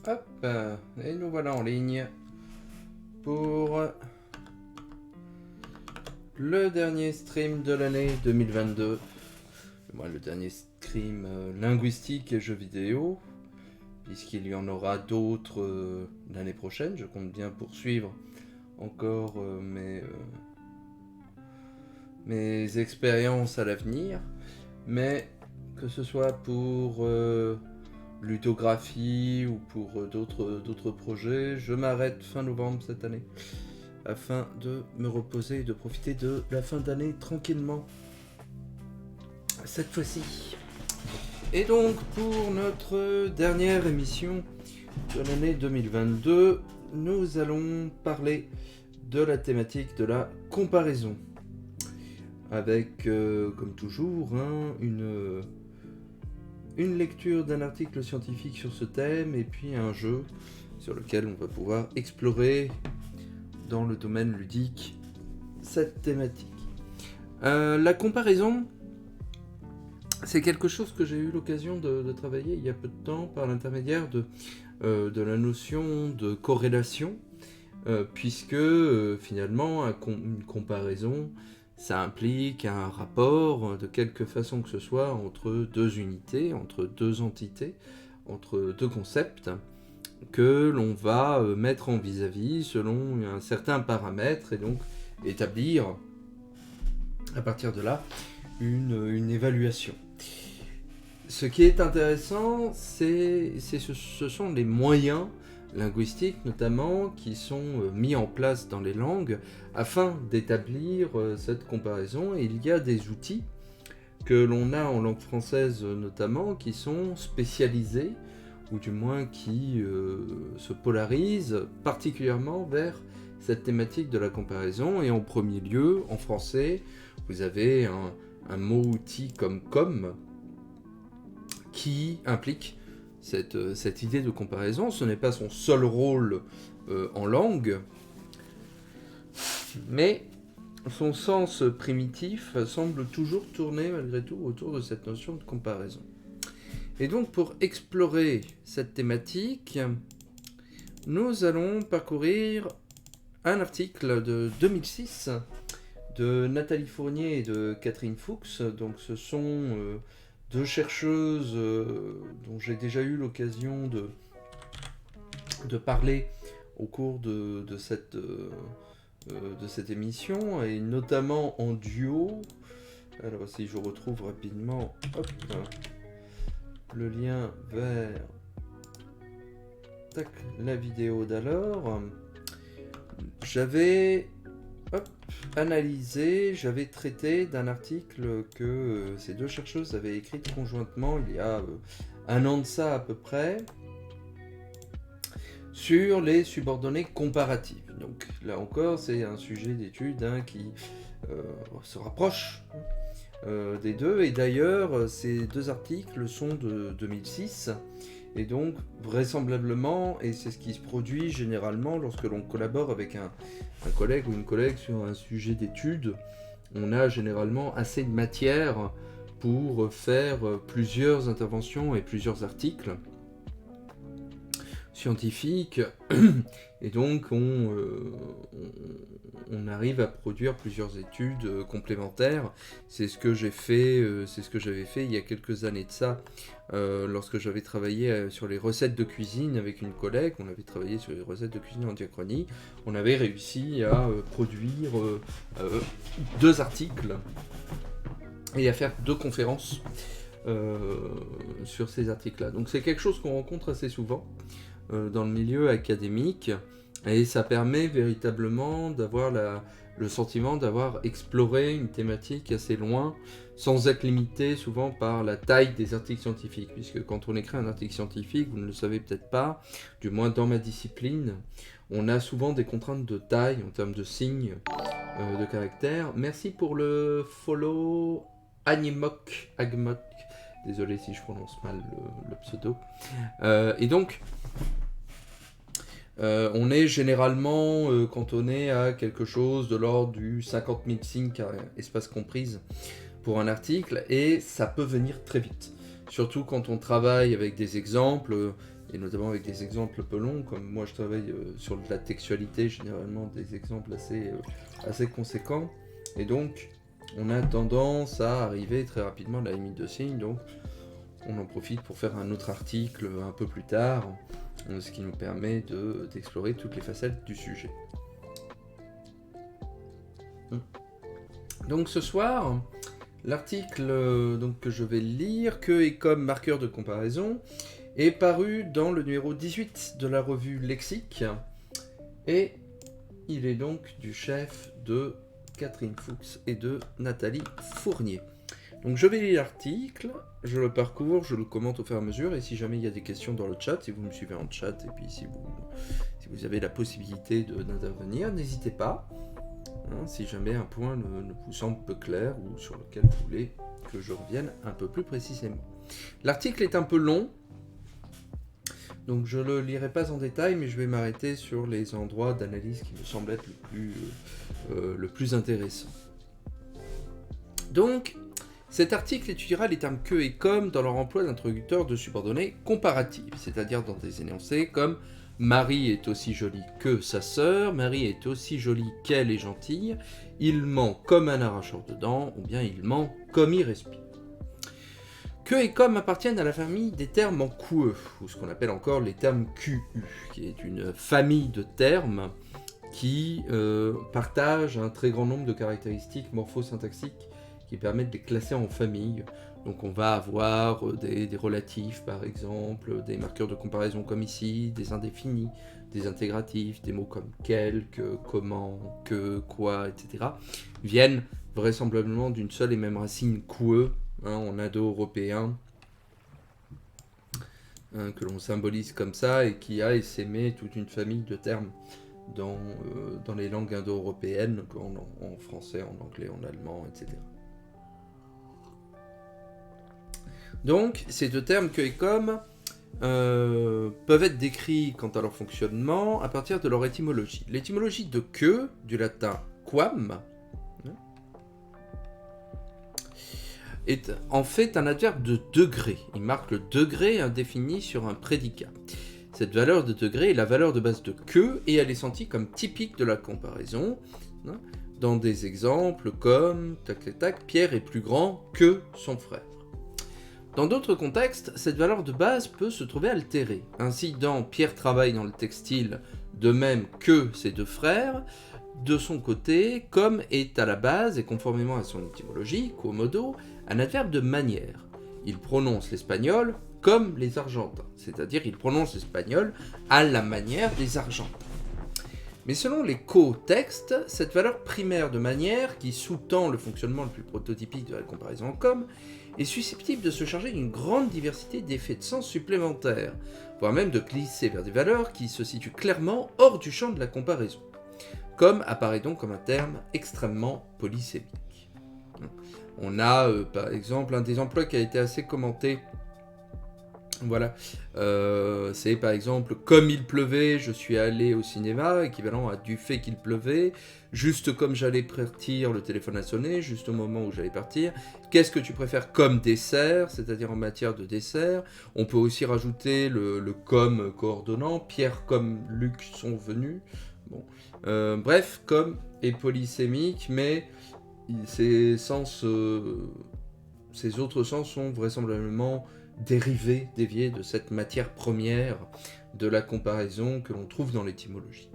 Hop, et nous voilà en ligne pour le dernier stream de l'année 2022. Moi, le dernier stream linguistique et jeux vidéo, puisqu'il y en aura d'autres l'année prochaine. Je compte bien poursuivre encore mes expériences à l'avenir, mais que ce soit pour ludographie ou pour d'autres projets, je m'arrête fin novembre cette année afin de me reposer et de profiter de la fin d'année tranquillement cette fois-ci. Et donc pour notre dernière émission de l'année 2022, nous allons parler de la thématique de la comparaison avec comme toujours une lecture d'un article scientifique sur ce thème et puis un jeu sur lequel on va pouvoir explorer dans le domaine ludique cette thématique. La comparaison, c'est quelque chose que j'ai eu l'occasion de travailler il y a peu de temps par l'intermédiaire de la notion de corrélation, puisque finalement une comparaison, ça implique un rapport de quelque façon que ce soit entre deux unités, entre deux entités, entre deux concepts que l'on va mettre en vis-à-vis selon un certain paramètre et donc établir à partir de là une évaluation. Ce qui est intéressant, ce sont les moyens linguistiques notamment qui sont mis en place dans les langues afin d'établir cette comparaison. Et il y a des outils que l'on a en langue française notamment qui sont spécialisés ou du moins qui se polarisent particulièrement vers cette thématique de la comparaison. Et en premier lieu, en français, vous avez un mot-outil comme « com » qui implique cette idée de comparaison. Ce n'est pas son seul rôle en langue, mais son sens primitif semble toujours tourner malgré tout autour de cette notion de comparaison. Et donc pour explorer cette thématique, nous allons parcourir un article de 2006 de Nathalie Fournier et de Catherine Fuchs. Donc ce sont deux chercheuses dont j'ai déjà eu l'occasion de parler au cours de cette émission, et notamment en duo. Alors si je retrouve rapidement le lien vers la vidéo d'alors, j'avais analysé, j'avais traité d'un article que ces deux chercheuses avaient écrit conjointement il y a un an de ça à peu près, sur les subordonnées comparatives. Donc là encore, c'est un sujet d'étude qui se rapproche des deux, et d'ailleurs ces deux articles sont de 2006, et donc vraisemblablement, et c'est ce qui se produit généralement lorsque l'on collabore avec un collègue ou une collègue sur un sujet d'étude, on a généralement assez de matière pour faire plusieurs interventions et plusieurs articles scientifiques, et donc on arrive à produire plusieurs études complémentaires. C'est ce que j'avais fait il y a quelques années de ça, lorsque j'avais travaillé sur les recettes de cuisine avec une collègue. On avait travaillé sur les recettes de cuisine en diachronie. On avait réussi à produire deux articles et à faire deux conférences sur ces articles-là. Donc c'est quelque chose qu'on rencontre assez souvent dans le milieu académique, et ça permet véritablement d'avoir le sentiment d'avoir exploré une thématique assez loin, sans être limité souvent par la taille des articles scientifiques, puisque quand on écrit un article scientifique, vous ne le savez peut-être pas, du moins dans ma discipline, on a souvent des contraintes de taille en termes de signes, de caractères. Merci pour le follow Agmok, désolé si je prononce mal le pseudo. Et donc on est généralement cantonné à quelque chose de l'ordre du 50 000 signes espace comprise pour un article, et ça peut venir très vite. Surtout quand on travaille avec des exemples, et notamment avec des exemples peu longs, comme moi je travaille sur de la textualité, généralement des exemples assez conséquents, et donc on a tendance à arriver très rapidement à la limite de signe, donc on en profite pour faire un autre article un peu plus tard, ce qui nous permet d'explorer toutes les facettes du sujet. Donc ce soir, l'article que je vais lire, que et comme marqueur de comparaison, est paru dans le numéro 18 de la revue Lexique, et il est donc du chef de Catherine Fuchs et de Nathalie Fournier. Donc je vais lire l'article, je le parcours, je le commente au fur et à mesure, et si jamais il y a des questions dans le chat, si vous me suivez en chat, et puis si vous avez la possibilité d'intervenir, n'hésitez pas, hein, si jamais un point ne vous semble peu clair, ou sur lequel vous voulez que je revienne un peu plus précisément. L'article est un peu long, donc je ne le lirai pas en détail, mais je vais m'arrêter sur les endroits d'analyse qui me semblent être le plus intéressant. Donc, cet article étudiera les termes que et comme dans leur emploi d'introducteur de subordonnées comparatives, c'est-à-dire dans des énoncés comme « Marie est aussi jolie que sa sœur »,« Marie est aussi jolie qu'elle est gentille »,« Il ment comme un arracheur de dents » ou bien « Il ment comme il respire ». Que et comme appartiennent à la famille des termes en QE, ou ce qu'on appelle encore les termes QU, qui est une famille de termes qui partagent un très grand nombre de caractéristiques morphosyntaxiques qui permettent de les classer en familles. Donc on va avoir des relatifs par exemple, des marqueurs de comparaison comme ici, des indéfinis, des intégratifs, des mots comme quelque, comment, que, quoi, etc. viennent vraisemblablement d'une seule et même racine QE, en indo-européen, que l'on symbolise comme ça et qui a essaimé toute une famille de termes dans les langues indo-européennes, en français, en anglais, en allemand, etc. Donc, ces deux termes que et comme peuvent être décrits quant à leur fonctionnement à partir de leur étymologie. L'étymologie de que, du latin quam, est en fait un adverbe de degré. Il marque le degré indéfini sur un prédicat. Cette valeur de degré est la valeur de base de que et elle est sentie comme typique de la comparaison, dans des exemples comme tac tac tac, Pierre est plus grand que son frère. Dans d'autres contextes, cette valeur de base peut se trouver altérée. Ainsi, dans Pierre travaille dans le textile, de même que ses deux frères, de son côté, comme est à la base, et conformément à son étymologie, quo modo, un adverbe de manière. Il prononce l'espagnol comme les Argentins, c'est-à-dire il prononce l'espagnol à la manière des Argentins. Mais selon les co-textes, cette valeur primaire de manière, qui sous-tend le fonctionnement le plus prototypique de la comparaison en com, est susceptible de se charger d'une grande diversité d'effets de sens supplémentaires, voire même de glisser vers des valeurs qui se situent clairement hors du champ de la comparaison. Comme apparaît donc comme un terme extrêmement polysémique. On a par exemple un des emplois qui a été assez commenté. Voilà, c'est par exemple « Comme il pleuvait, je suis allé au cinéma », équivalent à « du fait qu'il pleuvait », juste comme j'allais partir, le téléphone a sonné, juste au moment où j'allais partir. Qu'est-ce que tu préfères comme dessert, c'est-à-dire en matière de dessert. On peut aussi rajouter le comme coordonnant, Pierre comme Luc sont venus. Bon. Bref, comme est polysémique, mais ces autres sens sont vraisemblablement déviés de cette matière première de la comparaison que l'on trouve dans l'étymologie.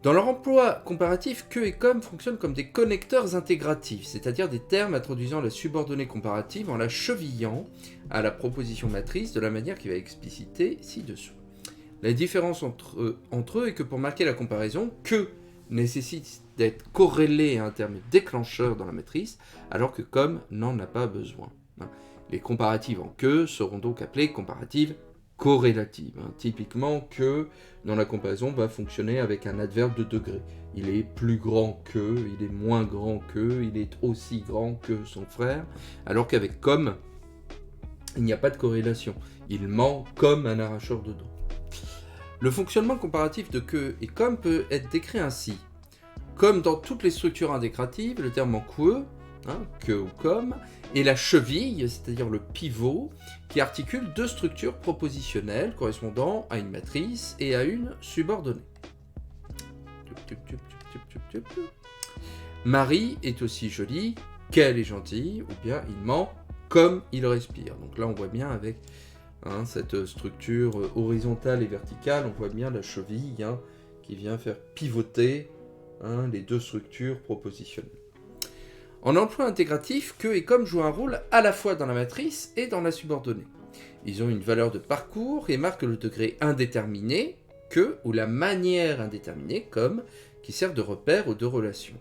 Dans leur emploi comparatif, que et comme fonctionnent comme des connecteurs intégratifs, c'est-à-dire des termes introduisant la subordonnée comparative en la chevillant à la proposition matrice de la manière qui va expliciter ci-dessous. La différence entre eux est que pour marquer la comparaison, que nécessite d'être corrélé à un terme déclencheur dans la matrice, alors que comme n'en a pas besoin. Les comparatives en que seront donc appelées comparatives corrélatives. Typiquement, que dans la comparaison va fonctionner avec un adverbe de degré. Il est plus grand que, il est moins grand que, il est aussi grand que son frère, alors qu'avec comme, il n'y a pas de corrélation. Il ment comme un arracheur de dents. Le fonctionnement comparatif de que et comme peut être décrit ainsi. Comme dans toutes les structures intégratives, le terme en que que ou comme, et la cheville, c'est-à-dire le pivot, qui articule deux structures propositionnelles correspondant à une matrice et à une subordonnée. Marie est aussi jolie qu'elle est gentille, ou bien il ment comme il respire. Donc là on voit bien avec cette structure horizontale et verticale, on voit bien la cheville qui vient faire pivoter les deux structures propositionnelles. En emploi intégratif, que et comme jouent un rôle à la fois dans la matrice et dans la subordonnée. Ils ont une valeur de parcours et marquent le degré indéterminé, que, ou la manière indéterminée, comme, qui sert de repère aux deux relations.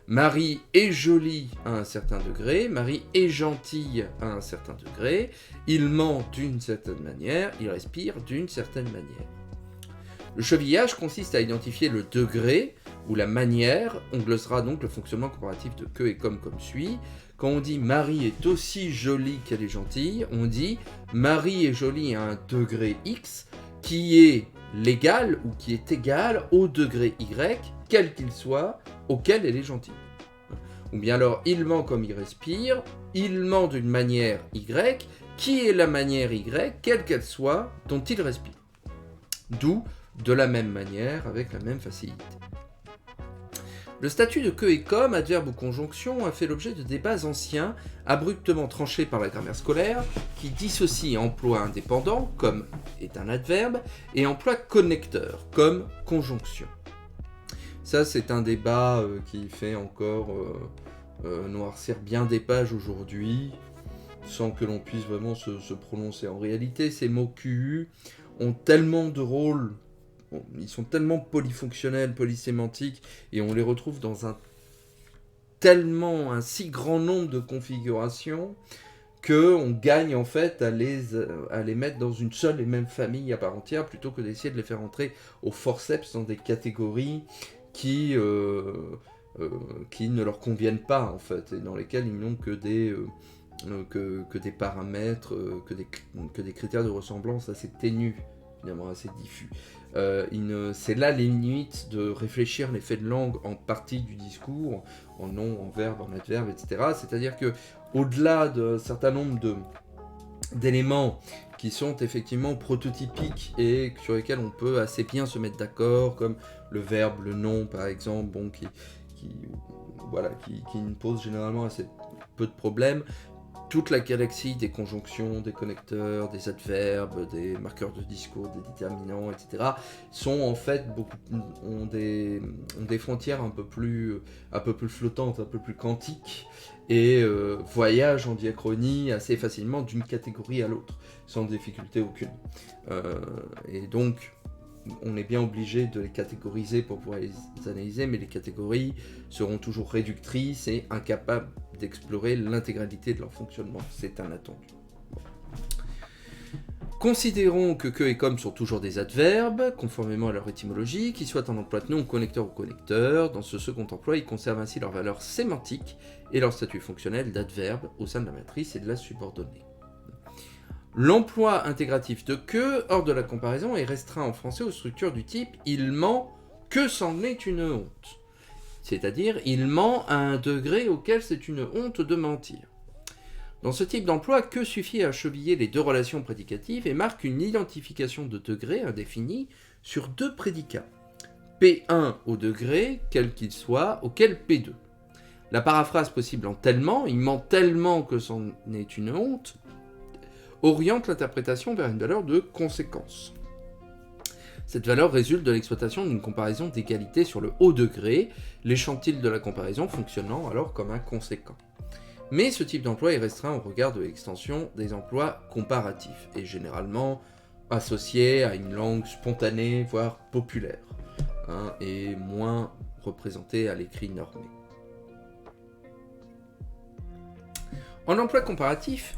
Marie est jolie à un certain degré, Marie est gentille à un certain degré, il ment d'une certaine manière, il respire d'une certaine manière. Le chevillage consiste à identifier le degré ou la manière. On glossera donc le fonctionnement comparatif de que et comme suit. Quand on dit Marie est aussi jolie qu'elle est gentille, on dit Marie est jolie à un degré X qui est l'égal ou qui est égal au degré Y, quel qu'il soit, auquel elle est gentille. Ou bien alors, il ment comme il respire, il ment d'une manière Y, qui est la manière Y, quelle qu'elle soit, dont il respire. D'où de la même manière, avec la même facilité. Le statut de que et comme, adverbe ou conjonction, a fait l'objet de débats anciens, abruptement tranchés par la grammaire scolaire, qui dissocie emploi indépendant, comme est un adverbe, et emploi connecteur, comme conjonction. Ça, c'est un débat qui fait encore noircir bien des pages aujourd'hui, sans que l'on puisse vraiment se prononcer. En réalité, ces mots QU ont tellement de rôles. Ils sont tellement polyfonctionnels, polysémantiques, et on les retrouve dans un si grand nombre de configurations qu'on gagne en fait à les mettre dans une seule et même famille à part entière, plutôt que d'essayer de les faire entrer au forceps dans des catégories qui ne leur conviennent pas en fait, et dans lesquelles ils n'ont que des paramètres, que des critères de ressemblance assez ténus, finalement assez diffus. C'est là les limites de réfléchir l'effet de langue en partie du discours, en nom, en verbe, en adverbe, etc. C'est-à-dire que au-delà d'un certain nombre d'éléments qui sont effectivement prototypiques et sur lesquels on peut assez bien se mettre d'accord, comme le verbe, le nom par exemple, qui ne pose généralement assez peu de problèmes. Toute la galaxie des conjonctions, des connecteurs, des adverbes, des marqueurs de discours, des déterminants, etc. sont en fait ont des frontières un peu plus flottantes, un peu plus quantiques, et voyagent en diachronie assez facilement d'une catégorie à l'autre, sans difficulté aucune. Et donc, on est bien obligé de les catégoriser pour pouvoir les analyser, mais les catégories seront toujours réductrices et incapables d'explorer l'intégralité de leur fonctionnement. C'est un attendu. Considérons que et comme sont toujours des adverbes, conformément à leur étymologie, qu'ils soient en emploi de nom, connecteur ou connecteur. Dans ce second emploi, ils conservent ainsi leur valeur sémantique et leur statut fonctionnel d'adverbe au sein de la matrice et de la subordonnée. L'emploi intégratif de que, hors de la comparaison, est restreint en français aux structures du type « il ment que c'en est une honte ». C'est-à-dire, il ment à un degré auquel c'est une honte de mentir. Dans ce type d'emploi, que suffit à cheviller les deux relations prédicatives et marque une identification de degré indéfinie sur deux prédicats. P1 au degré, quel qu'il soit, auquel P2. La paraphrase possible en tellement, il ment tellement que c'en est une honte, oriente l'interprétation vers une valeur de conséquence. Cette valeur résulte de l'exploitation d'une comparaison d'égalité sur le haut degré, l'échantille de la comparaison fonctionnant alors comme un conséquent. Mais ce type d'emploi est restreint au regard de l'extension des emplois comparatifs, et généralement associé à une langue spontanée, voire populaire, et moins représenté à l'écrit normé. En emploi comparatif,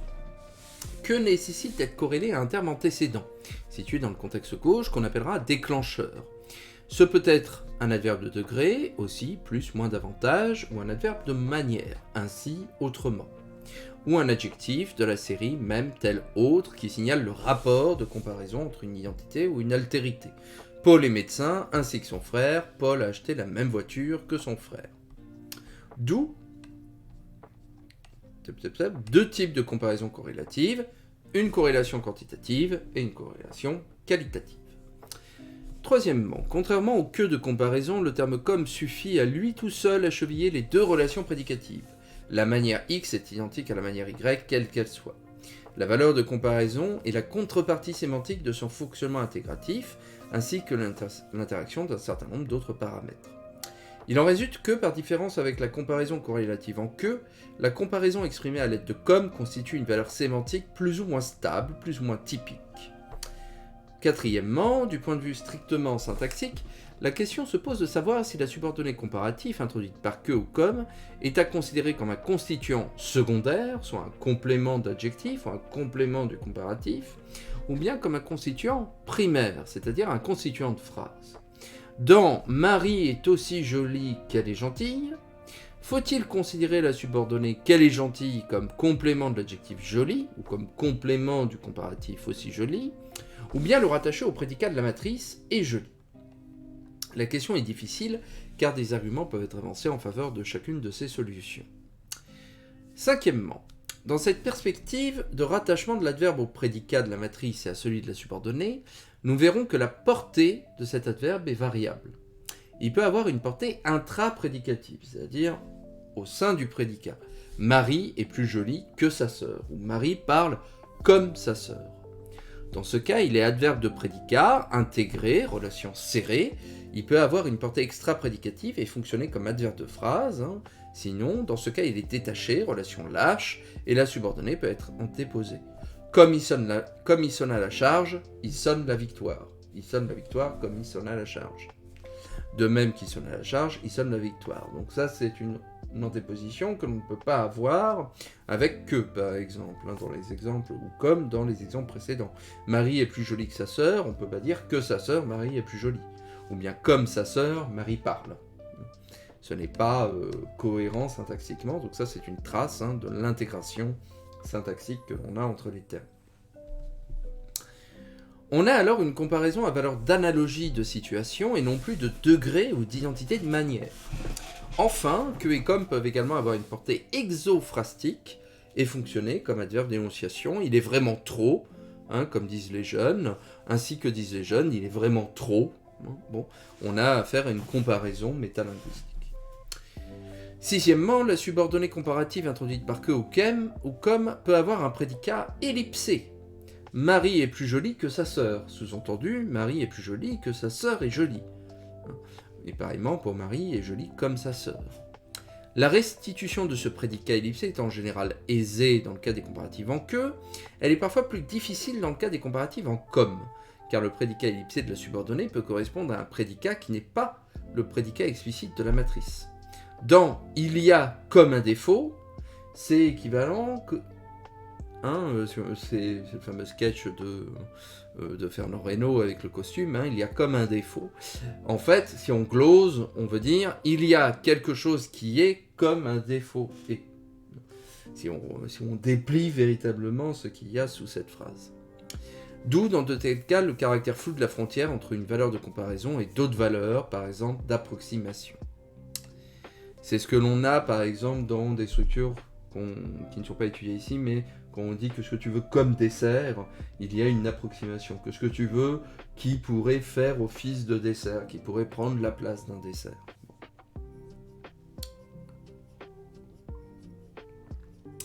que nécessite d'être corrélé à un terme antécédent, situé dans le contexte gauche, qu'on appellera déclencheur. Ce peut être un adverbe de degré, aussi, plus, moins, davantage, ou un adverbe de manière, ainsi, autrement. Ou un adjectif de la série même, tel, autre, qui signale le rapport de comparaison entre une identité ou une altérité. Paul est médecin, ainsi que son frère, Paul a acheté la même voiture que son frère. D'où deux types de comparaison corrélative, une corrélation quantitative et une corrélation qualitative. Troisièmement, contrairement aux queues de comparaison, le terme comme suffit à lui tout seul à cheviller les deux relations prédicatives. La manière X est identique à la manière Y, quelle qu'elle soit. La valeur de comparaison est la contrepartie sémantique de son fonctionnement intégratif, ainsi que l'interaction d'un certain nombre d'autres paramètres. Il en résulte que, par différence avec la comparaison corrélative en queue, la comparaison exprimée à l'aide de comme constitue une valeur sémantique plus ou moins stable, plus ou moins typique. Quatrièmement, du point de vue strictement syntaxique, la question se pose de savoir si la subordonnée comparatif introduite par que ou comme est à considérer comme un constituant secondaire, soit un complément d'adjectif ou un complément du comparatif, ou bien comme un constituant primaire, c'est-à-dire un constituant de phrase. Dans « Marie est aussi jolie qu'elle est gentille », faut-il considérer la subordonnée « qu'elle est gentille » comme complément de l'adjectif « jolie » ou comme complément du comparatif aussi joli, ou bien le rattacher au prédicat de la matrice « est jolie ». La question est difficile car des arguments peuvent être avancés en faveur de chacune de ces solutions. Cinquièmement, dans cette perspective de rattachement de l'adverbe au prédicat de la matrice et à celui de la subordonnée, nous verrons que la portée de cet adverbe est variable. Il peut avoir une portée intra-prédicative, c'est-à-dire au sein du prédicat. Marie est plus jolie que sa sœur, ou Marie parle comme sa sœur. Dans ce cas, il est adverbe de prédicat, intégré, relation serrée. Il peut avoir une portée extra-prédicative et fonctionner comme adverbe de phrase. Sinon, dans ce cas, il est détaché, relation lâche, et la subordonnée peut être antéposée. Comme il sonne à la charge, il sonne la victoire. Il sonne la victoire comme il sonne à la charge. De même qu'il sonne à la charge, il sonne la victoire. Donc ça, c'est une antéposition que l'on ne peut pas avoir avec que, par exemple, dans les exemples, ou comme dans les exemples précédents. Marie est plus jolie que sa sœur, on ne peut pas dire que sa sœur, Marie, est plus jolie. Ou bien comme sa sœur, Marie parle. Ce n'est pas cohérent syntaxiquement, donc ça c'est une trace de l'intégration syntaxique que l'on a entre les termes. On a alors une comparaison à valeur d'analogie de situation et non plus de degré ou d'identité de manière. Enfin, que et comme peuvent également avoir une portée exophrastique et fonctionner comme adverbe d'énonciation. Il est vraiment trop, comme disent les jeunes, ainsi que disent les jeunes, il est vraiment trop. Bon, on a affaire à une comparaison métalinguistique. Sixièmement, la subordonnée comparative introduite par que ou comme peut avoir un prédicat ellipsé. Marie est plus jolie que sa sœur. Sous-entendu, Marie est plus jolie que sa sœur est jolie. Et pareillement pour Marie est jolie comme sa sœur. La restitution de ce prédicat ellipsé est en général aisée dans le cas des comparatifs en que, elle est parfois plus difficile dans le cas des comparatifs en comme, car le prédicat ellipsé de la subordonnée peut correspondre à un prédicat qui n'est pas le prédicat explicite de la matrice. Dans « il y a comme un défaut », c'est équivalent que... c'est le fameux sketch de Fernand Reynaud avec le costume, il y a comme un défaut. En fait, si on glose, on veut dire « il y a quelque chose qui est comme un défaut ». Et si on déplie véritablement ce qu'il y a sous cette phrase. D'où, dans de tels cas, le caractère flou de la frontière entre une valeur de comparaison et d'autres valeurs, par exemple d'approximation. C'est ce que l'on a, par exemple, dans des structures qui ne sont pas étudiées ici, mais quand on dit que ce que tu veux comme dessert, il y a une approximation. Que ce que tu veux qui pourrait faire office de dessert, qui pourrait prendre la place d'un dessert.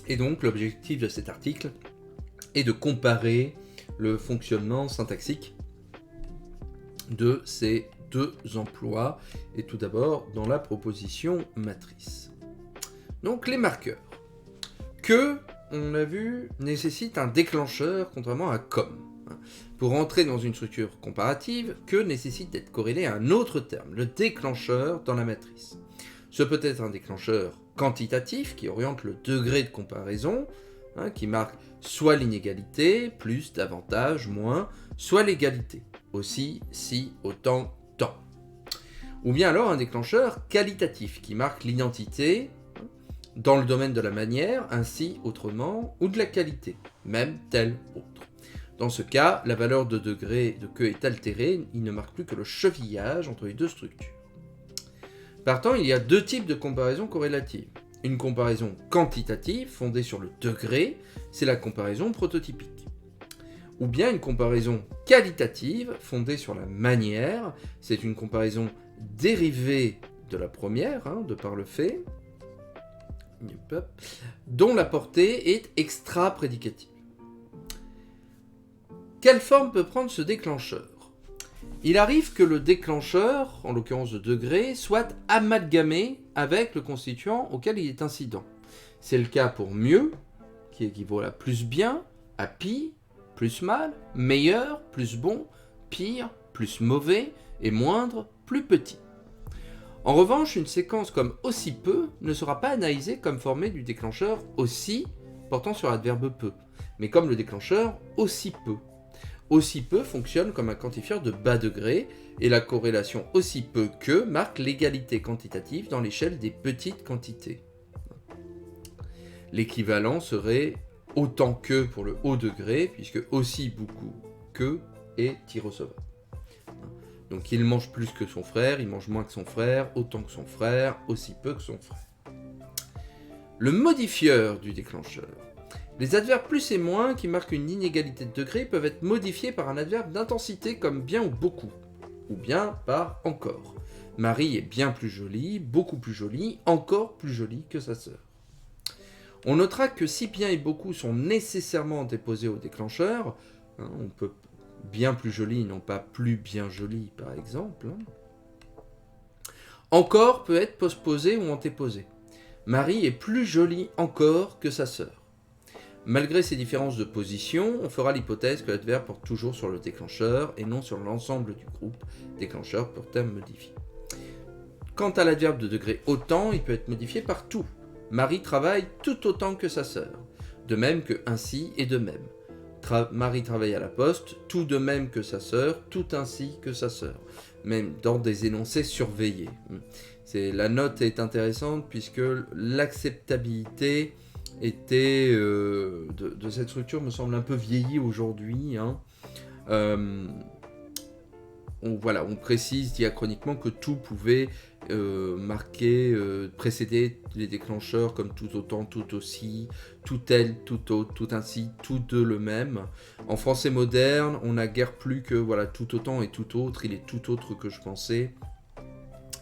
Et donc, l'objectif de cet article est de comparer le fonctionnement syntaxique de ces deux emplois, et tout d'abord dans la proposition matrice. Donc les marqueurs. Que, on l'a vu, nécessite un déclencheur contrairement à comme. Pour entrer dans une structure comparative, que nécessite d'être corrélé à un autre terme, le déclencheur dans la matrice. Ce peut être un déclencheur quantitatif qui oriente le degré de comparaison, qui marque soit l'inégalité, plus, davantage, moins, soit l'égalité, aussi, si, autant, tant. Ou bien alors un déclencheur qualitatif qui marque l'identité dans le domaine de la manière, ainsi, autrement, ou de la qualité, même, tel, autre. Dans ce cas, la valeur de degré de que est altérée, il ne marque plus que le chevillage entre les deux structures. Partant, il y a deux types de comparaisons corrélatives. Une comparaison quantitative fondée sur le degré, c'est la comparaison prototypique. Ou bien une comparaison qualitative fondée sur la manière, c'est une comparaison dérivée de la première, de par le fait, dont la portée est extra-prédicative. Quelle forme peut prendre ce déclencheur ? Il arrive que le déclencheur, en l'occurrence de degré, soit amalgamé avec le constituant auquel il est incident. C'est le cas pour mieux, qui équivaut à plus bien, à pis, plus mal, meilleur, plus bon, pire, plus mauvais, et moindre, plus petit. En revanche, une séquence comme aussi peu ne sera pas analysée comme formée du déclencheur aussi, portant sur l'adverbe peu, mais comme le déclencheur aussi peu. Aussi peu fonctionne comme un quantifieur de bas degré, et la corrélation aussi peu que marque l'égalité quantitative dans l'échelle des petites quantités. L'équivalent serait autant que pour le haut degré, puisque aussi beaucoup que est irrecevable. Donc il mange plus que son frère, il mange moins que son frère, autant que son frère, aussi peu que son frère. Le modifieur du déclencheur. Les adverbes plus et moins qui marquent une inégalité de degré peuvent être modifiés par un adverbe d'intensité comme bien ou beaucoup, ou bien par encore. Marie est bien plus jolie, beaucoup plus jolie, encore plus jolie que sa sœur. On notera que si bien et beaucoup sont nécessairement antéposés au déclencheur, on peut bien plus jolie, non pas plus bien jolie par exemple, encore peut être postposé ou antéposé. Marie est plus jolie encore que sa sœur. Malgré ces différences de position, on fera l'hypothèse que l'adverbe porte toujours sur le déclencheur et non sur l'ensemble du groupe déclencheur pour terme modifié. Quant à l'adverbe de degré autant, il peut être modifié par tout. Marie travaille tout autant que sa sœur, de même que ainsi et de même. Marie travaille à la poste, tout de même que sa sœur, tout ainsi que sa sœur, même dans des énoncés surveillés. La note est intéressante puisque l'acceptabilité était de cette structure me semble un peu vieillie aujourd'hui. On précise diachroniquement que tout pouvait précéder les déclencheurs comme tout autant, tout aussi, tout tel, tout autre, tout ainsi, tout de le même. En français moderne, on n'a guère plus que tout autant et tout autre, il est tout autre que je pensais.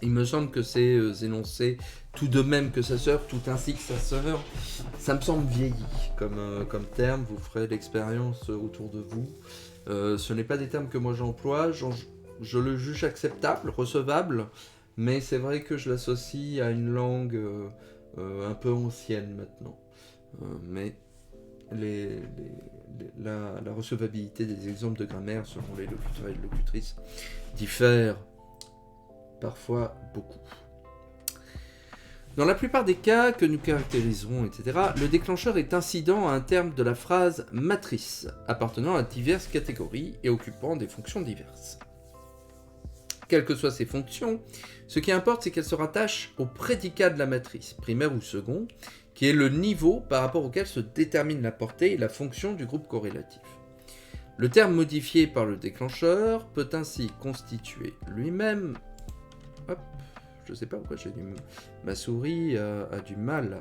Il me semble que ces énoncés, tout de même que sa sœur, tout ainsi que sa sœur, ça me semble vieilli comme terme, vous ferez l'expérience autour de vous. Ce n'est pas des termes que moi j'emploie, je le juge acceptable, recevable, mais c'est vrai que je l'associe à une langue un peu ancienne maintenant. Mais la recevabilité des exemples de grammaire selon les locuteurs et les locutrices diffère parfois beaucoup. Dans la plupart des cas que nous caractériserons, etc., le déclencheur est incident à un terme de la phrase matrice, appartenant à diverses catégories et occupant des fonctions diverses. Quelles que soient ces fonctions, ce qui importe, c'est qu'elles se rattachent au prédicat de la matrice, primaire ou second, qui est le niveau par rapport auquel se détermine la portée et la fonction du groupe corrélatif. Le terme modifié par le déclencheur peut ainsi constituer lui-même... je ne sais pas pourquoi ma souris a du mal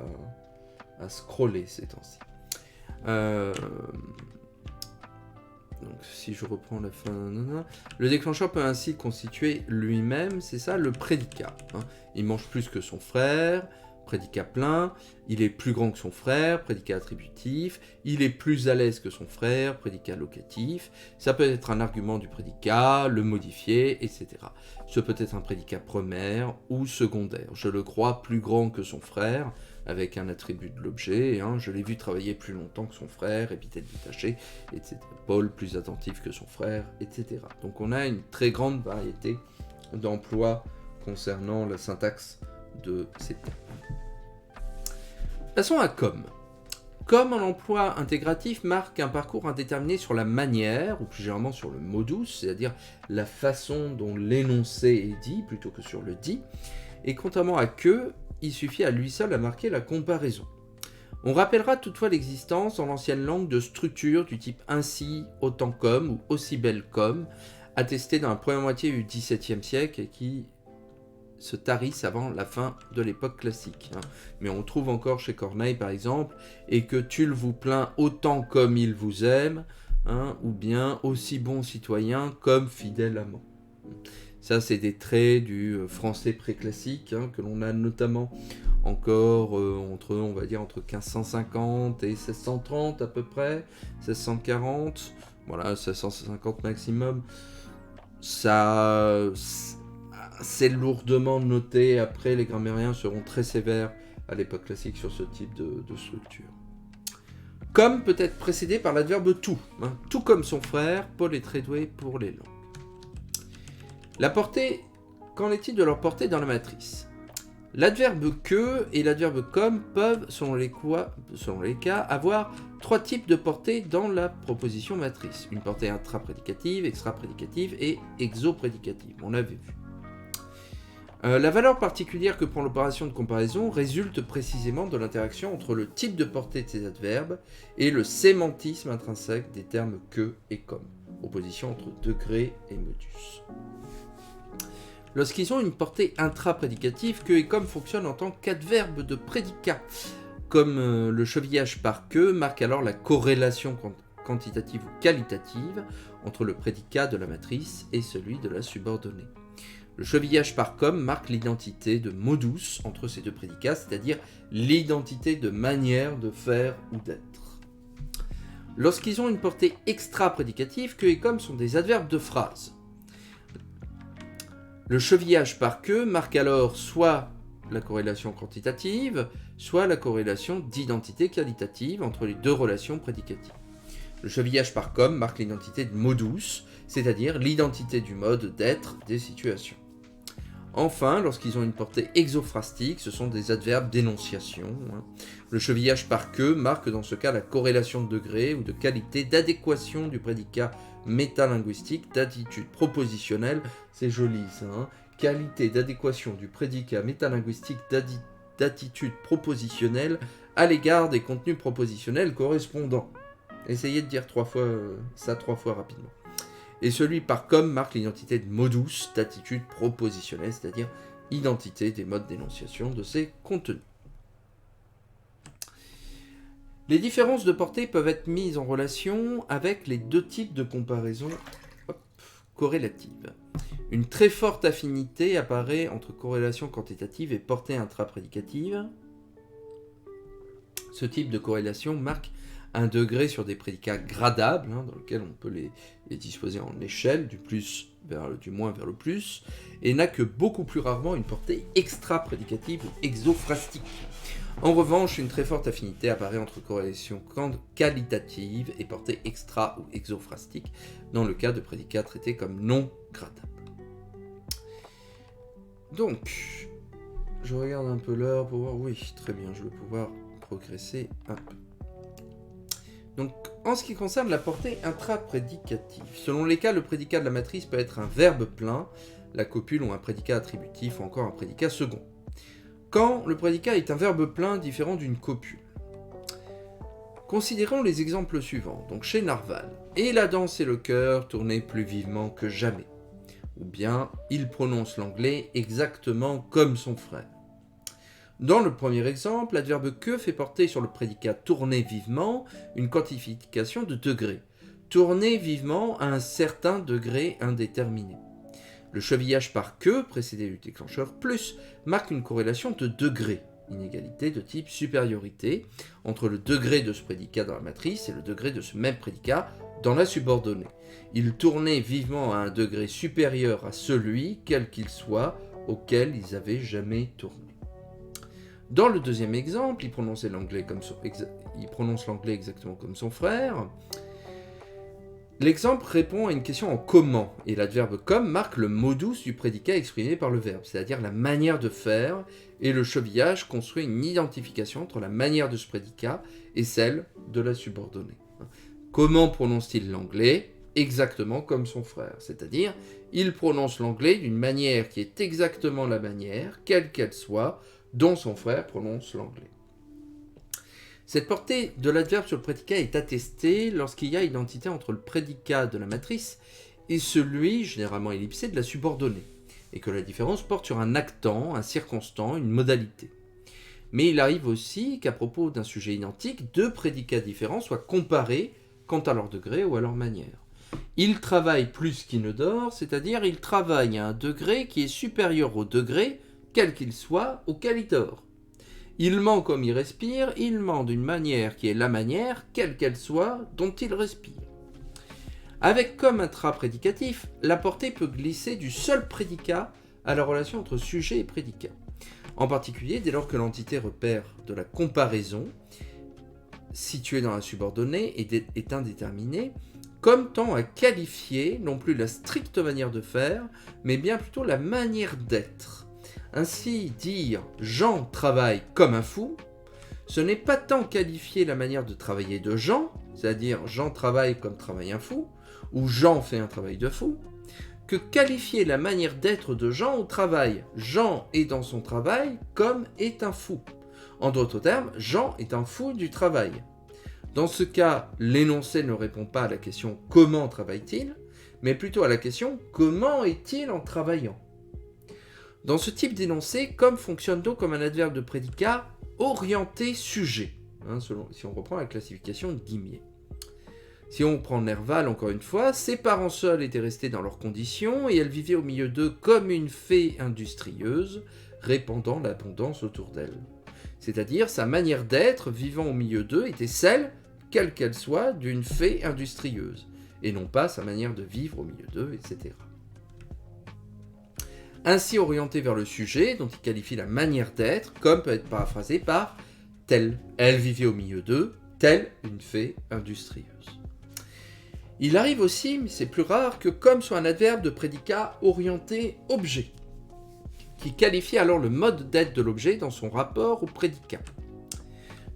à scroller ces temps-ci. Donc si je reprends la fin... Le déclencheur peut ainsi constituer lui-même, c'est ça, le prédicat. Il mange plus que son frère, prédicat plein. Il est plus grand que son frère, prédicat attributif. Il est plus à l'aise que son frère, prédicat locatif. Ça peut être un argument du prédicat, le modifier, etc. Ce peut être un prédicat primaire ou secondaire. Je le crois plus grand que son frère, avec un attribut de l'objet. Je l'ai vu travailler plus longtemps que son frère, épithète détaché, etc. Paul plus attentif que son frère, etc. Donc on a une très grande variété d'emplois concernant la syntaxe de ces termes. Passons à comme. Comme en emploi intégratif marque un parcours indéterminé sur la manière, ou plus généralement sur le modus, c'est-à-dire la façon dont l'énoncé est dit, plutôt que sur le dit, et contrairement à que, il suffit à lui seul à marquer la comparaison. On rappellera toutefois l'existence dans l'ancienne langue de structures du type ainsi, autant comme ou aussi belle comme, attestées dans la première moitié du XVIIe siècle et qui se tarissent avant la fin de l'époque classique. Hein. Mais on trouve encore chez Corneille, par exemple, et que Tulle vous plaint autant comme il vous aime, hein, ou bien aussi bon citoyen comme fidèle amant. Ça, c'est des traits du français préclassique, hein, que l'on a notamment encore entre 1550 et 1630 à peu près, 1640, voilà, 1650 maximum. Ça, c'est lourdement noté. Après, les grammairiens seront très sévères à l'époque classique sur ce type de structure. Comme peut être précédé par l'adverbe tout, hein, tout comme son frère, Paul est très doué pour les langues. La portée, qu'en est-il de leur portée dans la matrice ? L'adverbe que et l'adverbe comme peuvent, selon les cas, avoir trois types de portée dans la proposition matrice. Une portée intraprédicative, extraprédicative et exoprédicative. On l'avait vu. La valeur particulière que prend l'opération de comparaison résulte précisément de l'interaction entre le type de portée de ces adverbes et le sémantisme intrinsèque des termes que et comme. Opposition entre degré et modus. Lorsqu'ils ont une portée intraprédicative, que et comme fonctionnent en tant qu'adverbe de prédicat, comme le chevillage par que marque alors la corrélation quantitative ou qualitative entre le prédicat de la matrice et celui de la subordonnée. Le chevillage par comme marque l'identité de modus entre ces deux prédicats, c'est-à-dire l'identité de manière de faire ou d'être. Lorsqu'ils ont une portée extra-prédicative, que et comme sont des adverbes de phrase. Le chevillage par que marque alors soit la corrélation quantitative, soit la corrélation d'identité qualitative entre les deux relations prédicatives. Le chevillage par comme marque l'identité de modus, c'est-à-dire l'identité du mode d'être des situations. Enfin, lorsqu'ils ont une portée exophrastique, ce sont des adverbes d'énonciation. Le chevillage par que marque dans ce cas la corrélation de degré ou de qualité d'adéquation du prédicat métalinguistique d'attitude propositionnelle. C'est joli ça, hein. Qualité d'adéquation du prédicat métalinguistique d'attitude propositionnelle à l'égard des contenus propositionnels correspondants. Essayez de dire ça trois fois rapidement. Et celui par comme marque l'identité de modus, d'attitude propositionnelle, c'est-à-dire identité des modes d'énonciation de ces contenus. Les différences de portée peuvent être mises en relation avec les deux types de comparaison corrélatives. Une très forte affinité apparaît entre corrélation quantitative et portée intraprédicative. Ce type de corrélation marque un degré sur des prédicats gradables, hein, dans lesquels on peut les disposer en échelle, du moins vers le plus, et n'a que beaucoup plus rarement une portée extra-prédicative ou exophrastique. En revanche, une très forte affinité apparaît entre corrélation qualitative et portée extra- ou exophrastique, dans le cas de prédicats traités comme non gradables. Donc, je regarde un peu l'heure pour voir, oui, très bien, je vais pouvoir progresser un peu. Donc, en ce qui concerne la portée intraprédicative, selon les cas, le prédicat de la matrice peut être un verbe plein, la copule ou un prédicat attributif ou encore un prédicat second. Quand le prédicat est un verbe plein différent d'une copule. Considérons les exemples suivants. Donc, chez Narval, et la danse et le cœur tournaient plus vivement que jamais. Ou bien, il prononce l'anglais exactement comme son frère. Dans le premier exemple, l'adverbe que fait porter sur le prédicat tourner vivement une quantification de degré. Tourner vivement à un certain degré indéterminé. Le chevillage par que, précédé du déclencheur plus, marque une corrélation de degré, inégalité de type supériorité, entre le degré de ce prédicat dans la matrice et le degré de ce même prédicat dans la subordonnée. Ils tournaient vivement à un degré supérieur à celui, quel qu'il soit, auquel ils avaient jamais tourné. Dans le deuxième exemple, il prononce l'anglais exactement comme son frère. L'exemple répond à une question en comment, et l'adverbe comme marque le modus du prédicat exprimé par le verbe, c'est-à-dire la manière de faire, et le chevillage construit une identification entre la manière de ce prédicat et celle de la subordonnée. Comment prononce-t-il l'anglais ? Exactement comme son frère, c'est-à-dire il prononce l'anglais d'une manière qui est exactement la manière, quelle qu'elle soit, dont son frère prononce l'anglais. Cette portée de l'adverbe sur le prédicat est attestée lorsqu'il y a identité entre le prédicat de la matrice et celui, généralement ellipsé, de la subordonnée. et que la différence porte sur un actant, un circonstant, une modalité. Mais il arrive aussi qu'à propos d'un sujet identique, deux prédicats différents soient comparés quant à leur degré ou à leur manière. Il travaille plus qu'il ne dort, c'est-à-dire il travaille à un degré qui est supérieur au degré, quel qu'il soit, auquel il dort. Il ment comme il respire, il ment d'une manière qui est la manière, quelle qu'elle soit, dont il respire. Avec comme intraprédicatif, la portée peut glisser du seul prédicat à la relation entre sujet et prédicat. En particulier, dès lors que l'entité repère de la comparaison, située dans la subordonnée, est indéterminée, comme tend à qualifier non plus la stricte manière de faire, mais bien plutôt la manière d'être. Ainsi, dire « Jean travaille comme un fou », ce n'est pas tant qualifier la manière de travailler de Jean, c'est-à-dire « Jean travaille comme travaille un fou », ou « Jean fait un travail de fou », que qualifier la manière d'être de Jean au travail. Jean est dans son travail comme est un fou. En d'autres termes, Jean est un fou du travail. Dans ce cas, l'énoncé ne répond pas à la question « Comment travaille-t-il ?», mais plutôt à la question « Comment est-il en travaillant ?» Dans ce type d'énoncé, comme fonctionne donc comme un adverbe de prédicat orienté sujet, si on reprend la classification de Guimier. Si on prend Nerval, encore une fois, ses parents seuls étaient restés dans leurs conditions et elle vivait au milieu d'eux comme une fée industrieuse, répandant l'abondance autour d'elle. C'est-à-dire, sa manière d'être, vivant au milieu d'eux, était celle, quelle qu'elle soit, d'une fée industrieuse, et non pas sa manière de vivre au milieu d'eux, etc. Ainsi orienté vers le sujet, dont il qualifie la manière d'être, comme peut être paraphrasé par « telle, elle vivait au milieu d'eux, telle une fée industrieuse ». Il arrive aussi, mais c'est plus rare, que comme soit un adverbe de prédicat orienté objet, qui qualifie alors le mode d'être de l'objet dans son rapport au prédicat.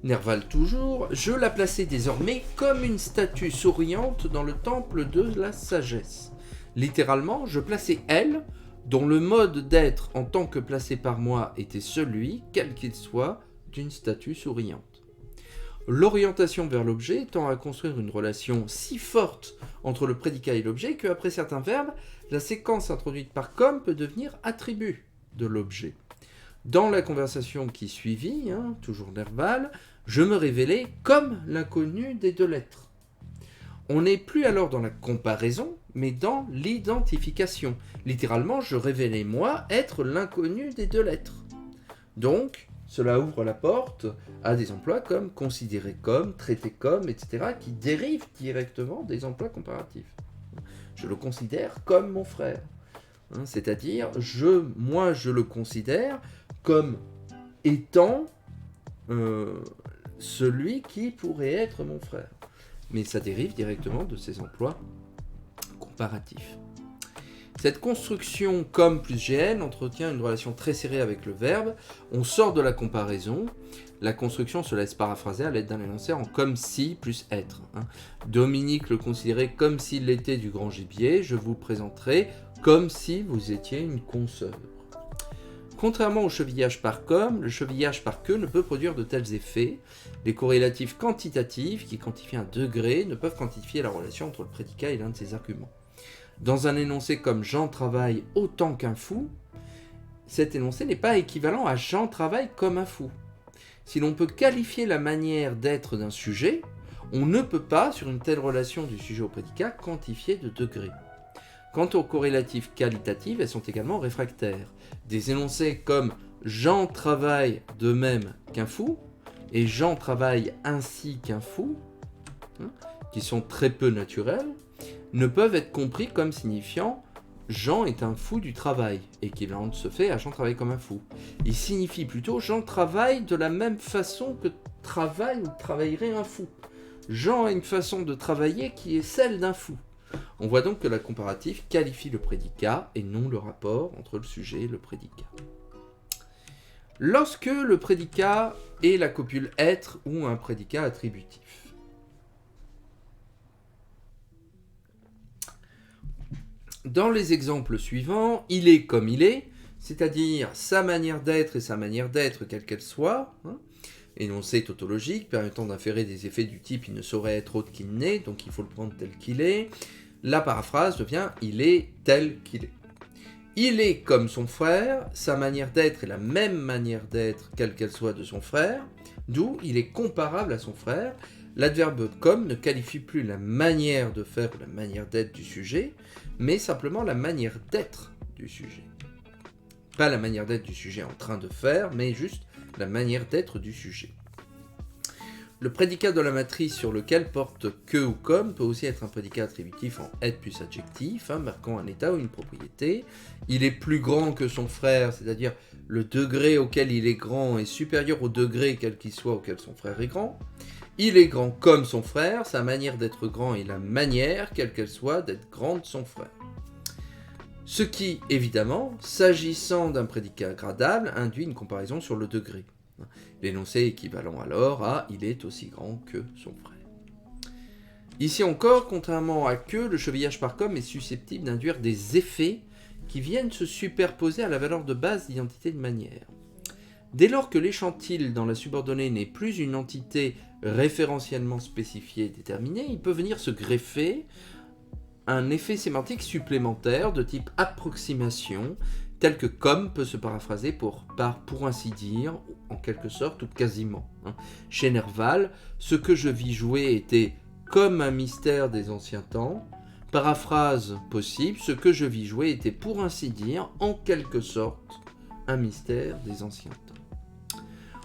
Nerval toujours, je la plaçais désormais comme une statue souriante dans le temple de la sagesse. Littéralement, je plaçais elle, dont le mode d'être en tant que placé par moi était celui, quel qu'il soit, d'une statue souriante. L'orientation vers l'objet tend à construire une relation si forte entre le prédicat et l'objet qu'après certains verbes, la séquence introduite par comme peut devenir attribut de l'objet. Dans la conversation qui suivit, toujours Nerval, je me révélais comme l'inconnu des deux lettres. On n'est plus alors dans la comparaison, mais dans l'identification. Littéralement, je révélais moi être l'inconnu des deux lettres. Donc, cela ouvre la porte à des emplois comme considéré comme, traité comme, etc., qui dérivent directement des emplois comparatifs. Je le considère comme mon frère. C'est-à-dire, moi je le considère comme étant celui qui pourrait être mon frère. Mais ça dérive directement de ces emplois comparatifs. Cette construction comme plus GN entretient une relation très serrée avec le verbe. On sort de la comparaison. La construction se laisse paraphraser à l'aide d'un énoncé en comme si plus être. Dominique le considérait comme s'il était du grand gibier. Je vous présenterai comme si vous étiez une consoeur. Contrairement au chevillage par comme, le chevillage par que ne peut produire de tels effets. Les corrélatifs quantitatifs, qui quantifient un degré, ne peuvent quantifier la relation entre le prédicat et l'un de ses arguments. Dans un énoncé comme « Jean travaille autant qu'un fou », cet énoncé n'est pas équivalent à « Jean travaille comme un fou ». Si l'on peut qualifier la manière d'être d'un sujet, on ne peut pas, sur une telle relation du sujet au prédicat, quantifier de degré. Quant aux corrélatifs qualitatives, elles sont également réfractaires. Des énoncés comme « Jean travaille de même qu'un fou » et « Jean travaille ainsi qu'un fou », qui sont très peu naturels, ne peuvent être compris comme signifiant « Jean est un fou du travail » et qu'il en se fait à « Jean travaille comme un fou ». Il signifie plutôt « Jean travaille de la même façon que travaille ou travaillerait un fou ». Jean a une façon de travailler qui est celle d'un fou. On voit donc que la comparatif qualifie le prédicat et non le rapport entre le sujet et le prédicat. Lorsque le prédicat est la copule être ou un prédicat attributif. Dans les exemples suivants, il est comme il est, c'est-à-dire sa manière d'être et sa manière d'être quelle qu'elle soit, énoncé tautologique permettant d'inférer des effets du type il ne saurait être autre qu'il n'est, donc il faut le prendre tel qu'il est. La paraphrase devient il est tel qu'il est. Il est comme son frère, sa manière d'être est la même manière d'être, quelle qu'elle soit, de son frère, d'où il est comparable à son frère. L'adverbe comme ne qualifie plus la manière de faire ou la manière d'être du sujet, mais simplement la manière d'être du sujet. Pas la manière d'être du sujet en train de faire, mais juste la manière d'être du sujet. Le prédicat de la matrice sur lequel porte que ou comme peut aussi être un prédicat attributif en être plus adjectif, marquant un état ou une propriété. Il est plus grand que son frère, c'est-à-dire le degré auquel il est grand est supérieur au degré quel qu'il soit auquel son frère est grand. Il est grand comme son frère, sa manière d'être grand est la manière, quelle qu'elle soit, d'être grande son frère. Ce qui, évidemment, s'agissant d'un prédicat gradable, induit une comparaison sur le degré. L'énoncé équivalent alors à « il est aussi grand que son frère ». Ici encore, contrairement à que, le chevillage par comme est susceptible d'induire des effets qui viennent se superposer à la valeur de base d'identité de manière. Dès lors que l'échantille dans la subordonnée n'est plus une entité référentiellement spécifiée et déterminée, il peut venir se greffer un effet sémantique supplémentaire de type approximation, tel que comme peut se paraphraser par pour ainsi dire, en quelque sorte ou quasiment. Chez Nerval, ce que je vis jouer était comme un mystère des anciens temps. Paraphrase possible, ce que je vis jouer était pour ainsi dire, en quelque sorte, un mystère des anciens temps.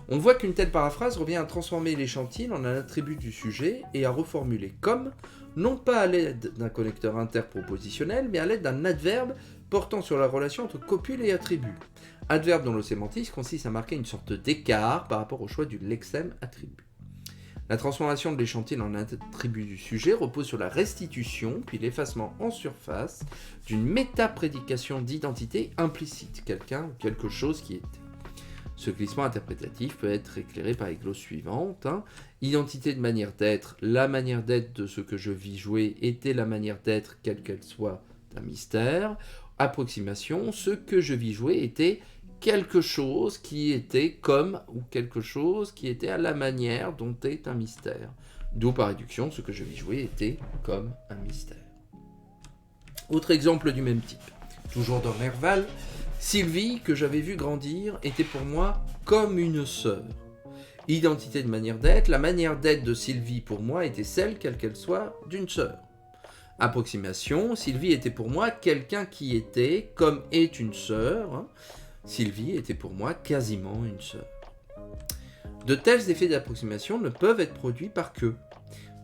On voit qu'une telle paraphrase revient à transformer l'échantille en un attribut du sujet et à reformuler comme, non pas à l'aide d'un connecteur interpropositionnel, mais à l'aide d'un adverbe portant sur la relation entre copule et attribut. Adverbe dont le sémantisme consiste à marquer une sorte d'écart par rapport au choix du lexème attribut. La transformation de l'échantille en attribut du sujet repose sur la restitution, puis l'effacement en surface, d'une métaprédication d'identité implicite, quelqu'un ou quelque chose qui était. Ce glissement interprétatif peut être éclairé par les glosses suivantes. Identité de manière d'être, la manière d'être de ce que je vis jouer était la manière d'être, quelle qu'elle soit, d'un mystère. Approximation, ce que je vis jouer était quelque chose qui était comme ou quelque chose qui était à la manière dont est un mystère. D'où par réduction, ce que je vis jouer était comme un mystère. Autre exemple du même type, toujours dans Nerval. Sylvie, que j'avais vue grandir, était pour moi comme une sœur. Identité de manière d'être, la manière d'être de Sylvie pour moi était celle, quelle qu'elle soit, d'une sœur. Approximation, Sylvie était pour moi quelqu'un qui était, comme est une sœur. Sylvie était pour moi quasiment une sœur. De tels effets d'approximation ne peuvent être produits par que.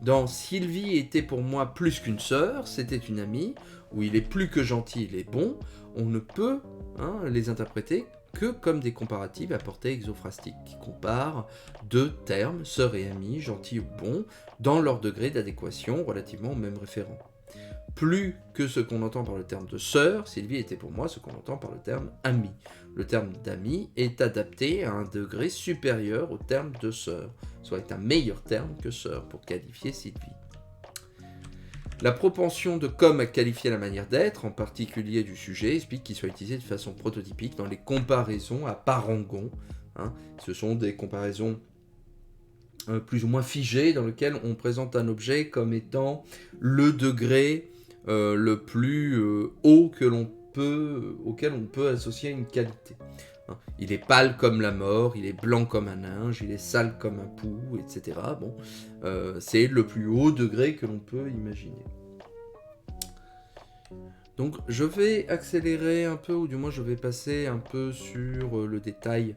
Dans Sylvie était pour moi plus qu'une sœur, c'était une amie, où il est plus que gentil, il est bon, on ne peut les interpréter que comme des comparatives à portée exophrastique, qui comparent deux termes, sœur et ami, gentil ou bon, dans leur degré d'adéquation relativement au même référent. Plus que ce qu'on entend par le terme de sœur, Sylvie était pour moi ce qu'on entend par le terme ami. Le terme d'ami est adapté à un degré supérieur au terme de sœur, soit est un meilleur terme que sœur pour qualifier Sylvie. La propension de comme à qualifier la manière d'être, en particulier du sujet, explique qu'il soit utilisé de façon prototypique dans les comparaisons à parangon. Ce sont des comparaisons plus ou moins figées dans lesquelles on présente un objet comme étant le degré le plus haut auquel on peut associer une qualité. Il est pâle comme la mort, il est blanc comme un linge, il est sale comme un pouls, etc. Bon, c'est le plus haut degré que l'on peut imaginer. Donc je vais accélérer un peu, ou du moins je vais passer un peu sur le détail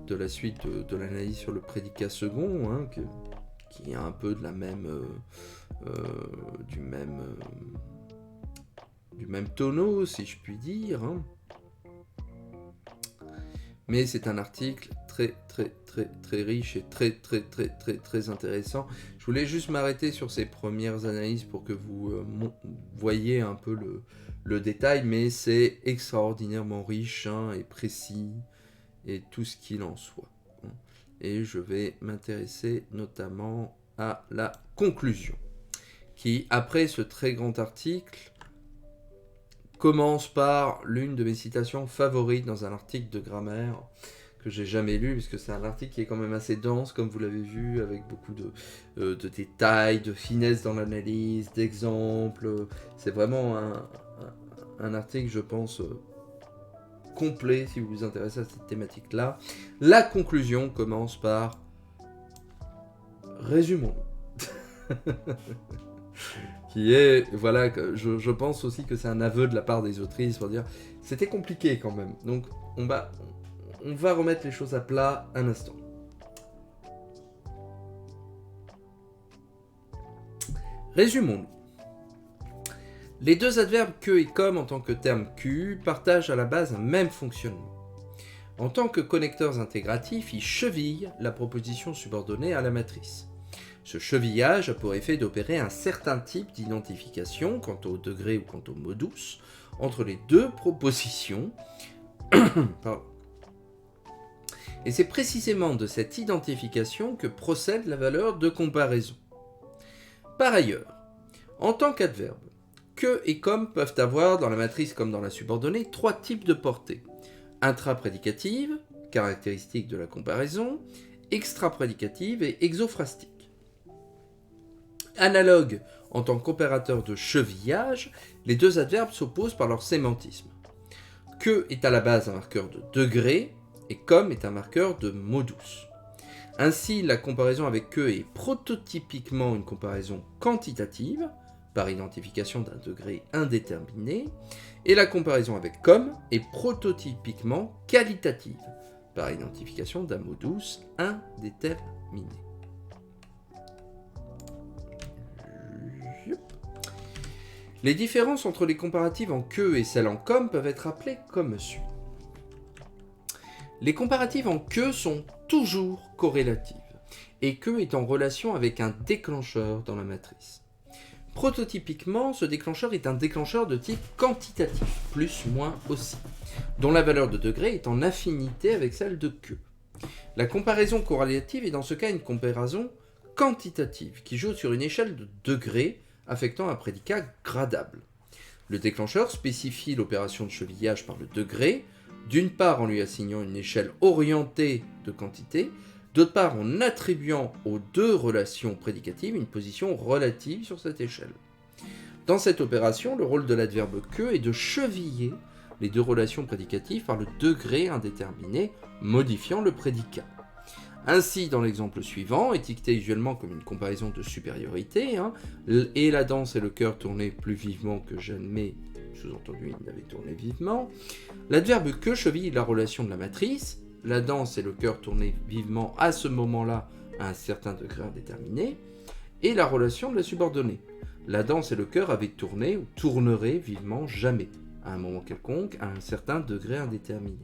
de la suite de l'analyse sur le prédicat second, qui est un peu de la même, du même tonneau, si je puis dire. Mais c'est un article très riche et très intéressant. Je voulais juste m'arrêter sur ces premières analyses pour que vous voyez un peu le détail, mais c'est extraordinairement riche et précis et tout ce qu'il en soit. Et je vais m'intéresser notamment à la conclusion, qui, après ce très grand article, commence par l'une de mes citations favorites dans un article de grammaire que j'ai jamais lu, puisque c'est un article qui est quand même assez dense, comme vous l'avez vu, avec beaucoup de détails, de finesse dans l'analyse, d'exemples. C'est vraiment un article, je pense, complet si vous vous intéressez à cette thématique-là. La conclusion commence par résumons. Qui est, voilà, je pense aussi que c'est un aveu de la part des autrices pour dire c'était compliqué quand même. Donc on va remettre les choses à plat un instant. Résumons-nous. Les deux adverbes que et comme en tant que terme Q partagent à la base un même fonctionnement. En tant que connecteurs intégratifs, ils chevillent la proposition subordonnée à la matrice. Ce chevillage a pour effet d'opérer un certain type d'identification, quant au degré ou quant au modus, entre les deux propositions. Et c'est précisément de cette identification que procède la valeur de comparaison. Par ailleurs, en tant qu'adverbe, que et comme peuvent avoir dans la matrice comme dans la subordonnée trois types de portée. Intraprédicative, caractéristique de la comparaison, extraprédicative et exophrastique. Analogue en tant qu'opérateur de chevillage, les deux adverbes s'opposent par leur sémantisme. Que est à la base un marqueur de degré et comme est un marqueur de modus. Ainsi, la comparaison avec que est prototypiquement une comparaison quantitative, par identification d'un degré indéterminé, et la comparaison avec comme est prototypiquement qualitative, par identification d'un modus indéterminé. Les différences entre les comparatives en que et celles en comme peuvent être appelées comme suit. Les comparatives en que sont toujours corrélatives, et que est en relation avec un déclencheur dans la matrice. Prototypiquement, ce déclencheur est un déclencheur de type quantitatif, plus, moins, aussi, dont la valeur de degré est en affinité avec celle de que. La comparaison corrélative est dans ce cas une comparaison quantitative, qui joue sur une échelle de degrés affectant un prédicat gradable. Le déclencheur spécifie l'opération de chevillage par le degré, d'une part en lui assignant une échelle orientée de quantité, d'autre part en attribuant aux deux relations prédicatives une position relative sur cette échelle. Dans cette opération, le rôle de l'adverbe que est de cheviller les deux relations prédicatives par le degré indéterminé, modifiant le prédicat. Ainsi, dans l'exemple suivant, étiqueté usuellement comme une comparaison de supériorité, et la danse et le cœur tournaient plus vivement que jamais, sous-entendu il avait tourné vivement, l'adverbe que cheville la relation de la matrice, la danse et le cœur tournaient vivement à ce moment-là à un certain degré indéterminé, et la relation de la subordonnée. La danse et le cœur avaient tourné ou tourneraient vivement jamais, à un moment quelconque, à un certain degré indéterminé.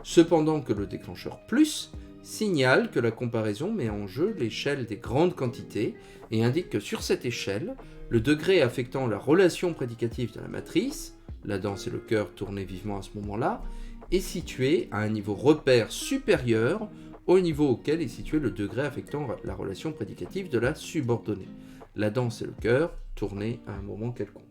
Cependant que le déclencheur plus signale que la comparaison met en jeu l'échelle des grandes quantités et indique que sur cette échelle, le degré affectant la relation prédicative de la matrice, la danse et le cœur tournaient vivement à ce moment-là, est situé à un niveau repère supérieur au niveau auquel est situé le degré affectant la relation prédicative de la subordonnée. La danse et le cœur tournaient à un moment quelconque.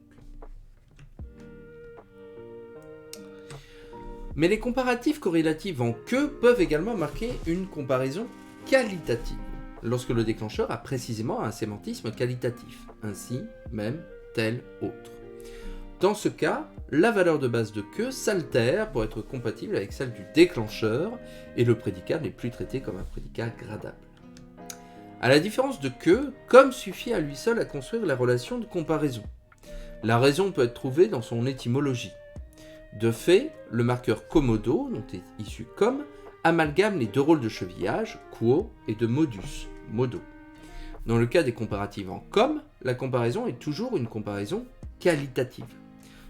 Mais les comparatifs corrélatifs en que peuvent également marquer une comparaison qualitative, lorsque le déclencheur a précisément un sémantisme qualitatif, ainsi, même, tel, autre. Dans ce cas, la valeur de base de que s'altère pour être compatible avec celle du déclencheur et le prédicat n'est plus traité comme un prédicat gradable. À la différence de que, comme suffit à lui seul à construire la relation de comparaison. La raison peut être trouvée dans son étymologie. De fait, le marqueur commodo, dont est issu comme, amalgame les deux rôles de chevillage, quo, et de modus, modo. Dans le cas des comparatives en comme, la comparaison est toujours une comparaison qualitative.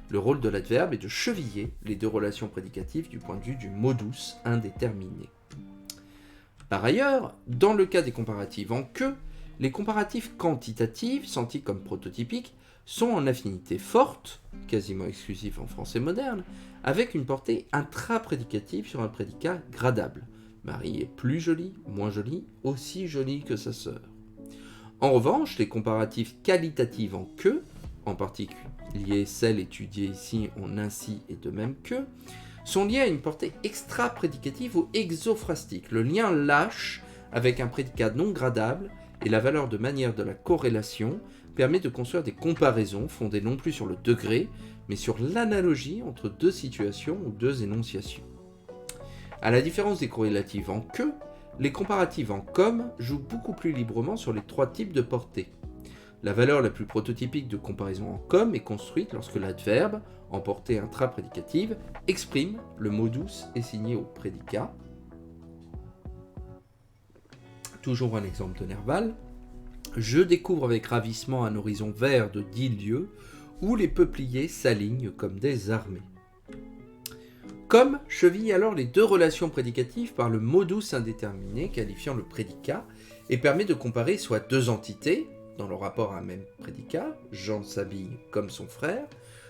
Le rôle de l'adverbe est de cheviller les deux relations prédicatives du point de vue du modus indéterminé. Par ailleurs, dans le cas des comparatives en que, les comparatifs quantitatifs, sentis comme prototypiques, sont en affinité forte, quasiment exclusive en français moderne, avec une portée intraprédicative sur un prédicat gradable. Marie est plus jolie, moins jolie, aussi jolie que sa sœur. En revanche, les comparatifs qualitatifs en que, en particulier celles étudiées ici en ainsi et de même que, sont liés à une portée extra-prédicative ou exophrastique. Le lien lâche avec un prédicat non gradable et la valeur de manière de la corrélation permet de construire des comparaisons fondées non plus sur le degré, mais sur l'analogie entre deux situations ou deux énonciations. À la différence des corrélatives en que, les comparatives en comme jouent beaucoup plus librement sur les trois types de portée. La valeur la plus prototypique de comparaison en comme est construite lorsque l'adverbe, en portée intraprédicative, exprime le modus est signé au prédicat. Toujours un exemple de Nerval. Je découvre avec ravissement un horizon vert de 10 lieues où les peupliers s'alignent comme des armées. Comme cheville alors les deux relations prédicatives par le modus indéterminé qualifiant le prédicat et permet de comparer soit deux entités, dans le rapport à un même prédicat, Jean s'habille comme son frère,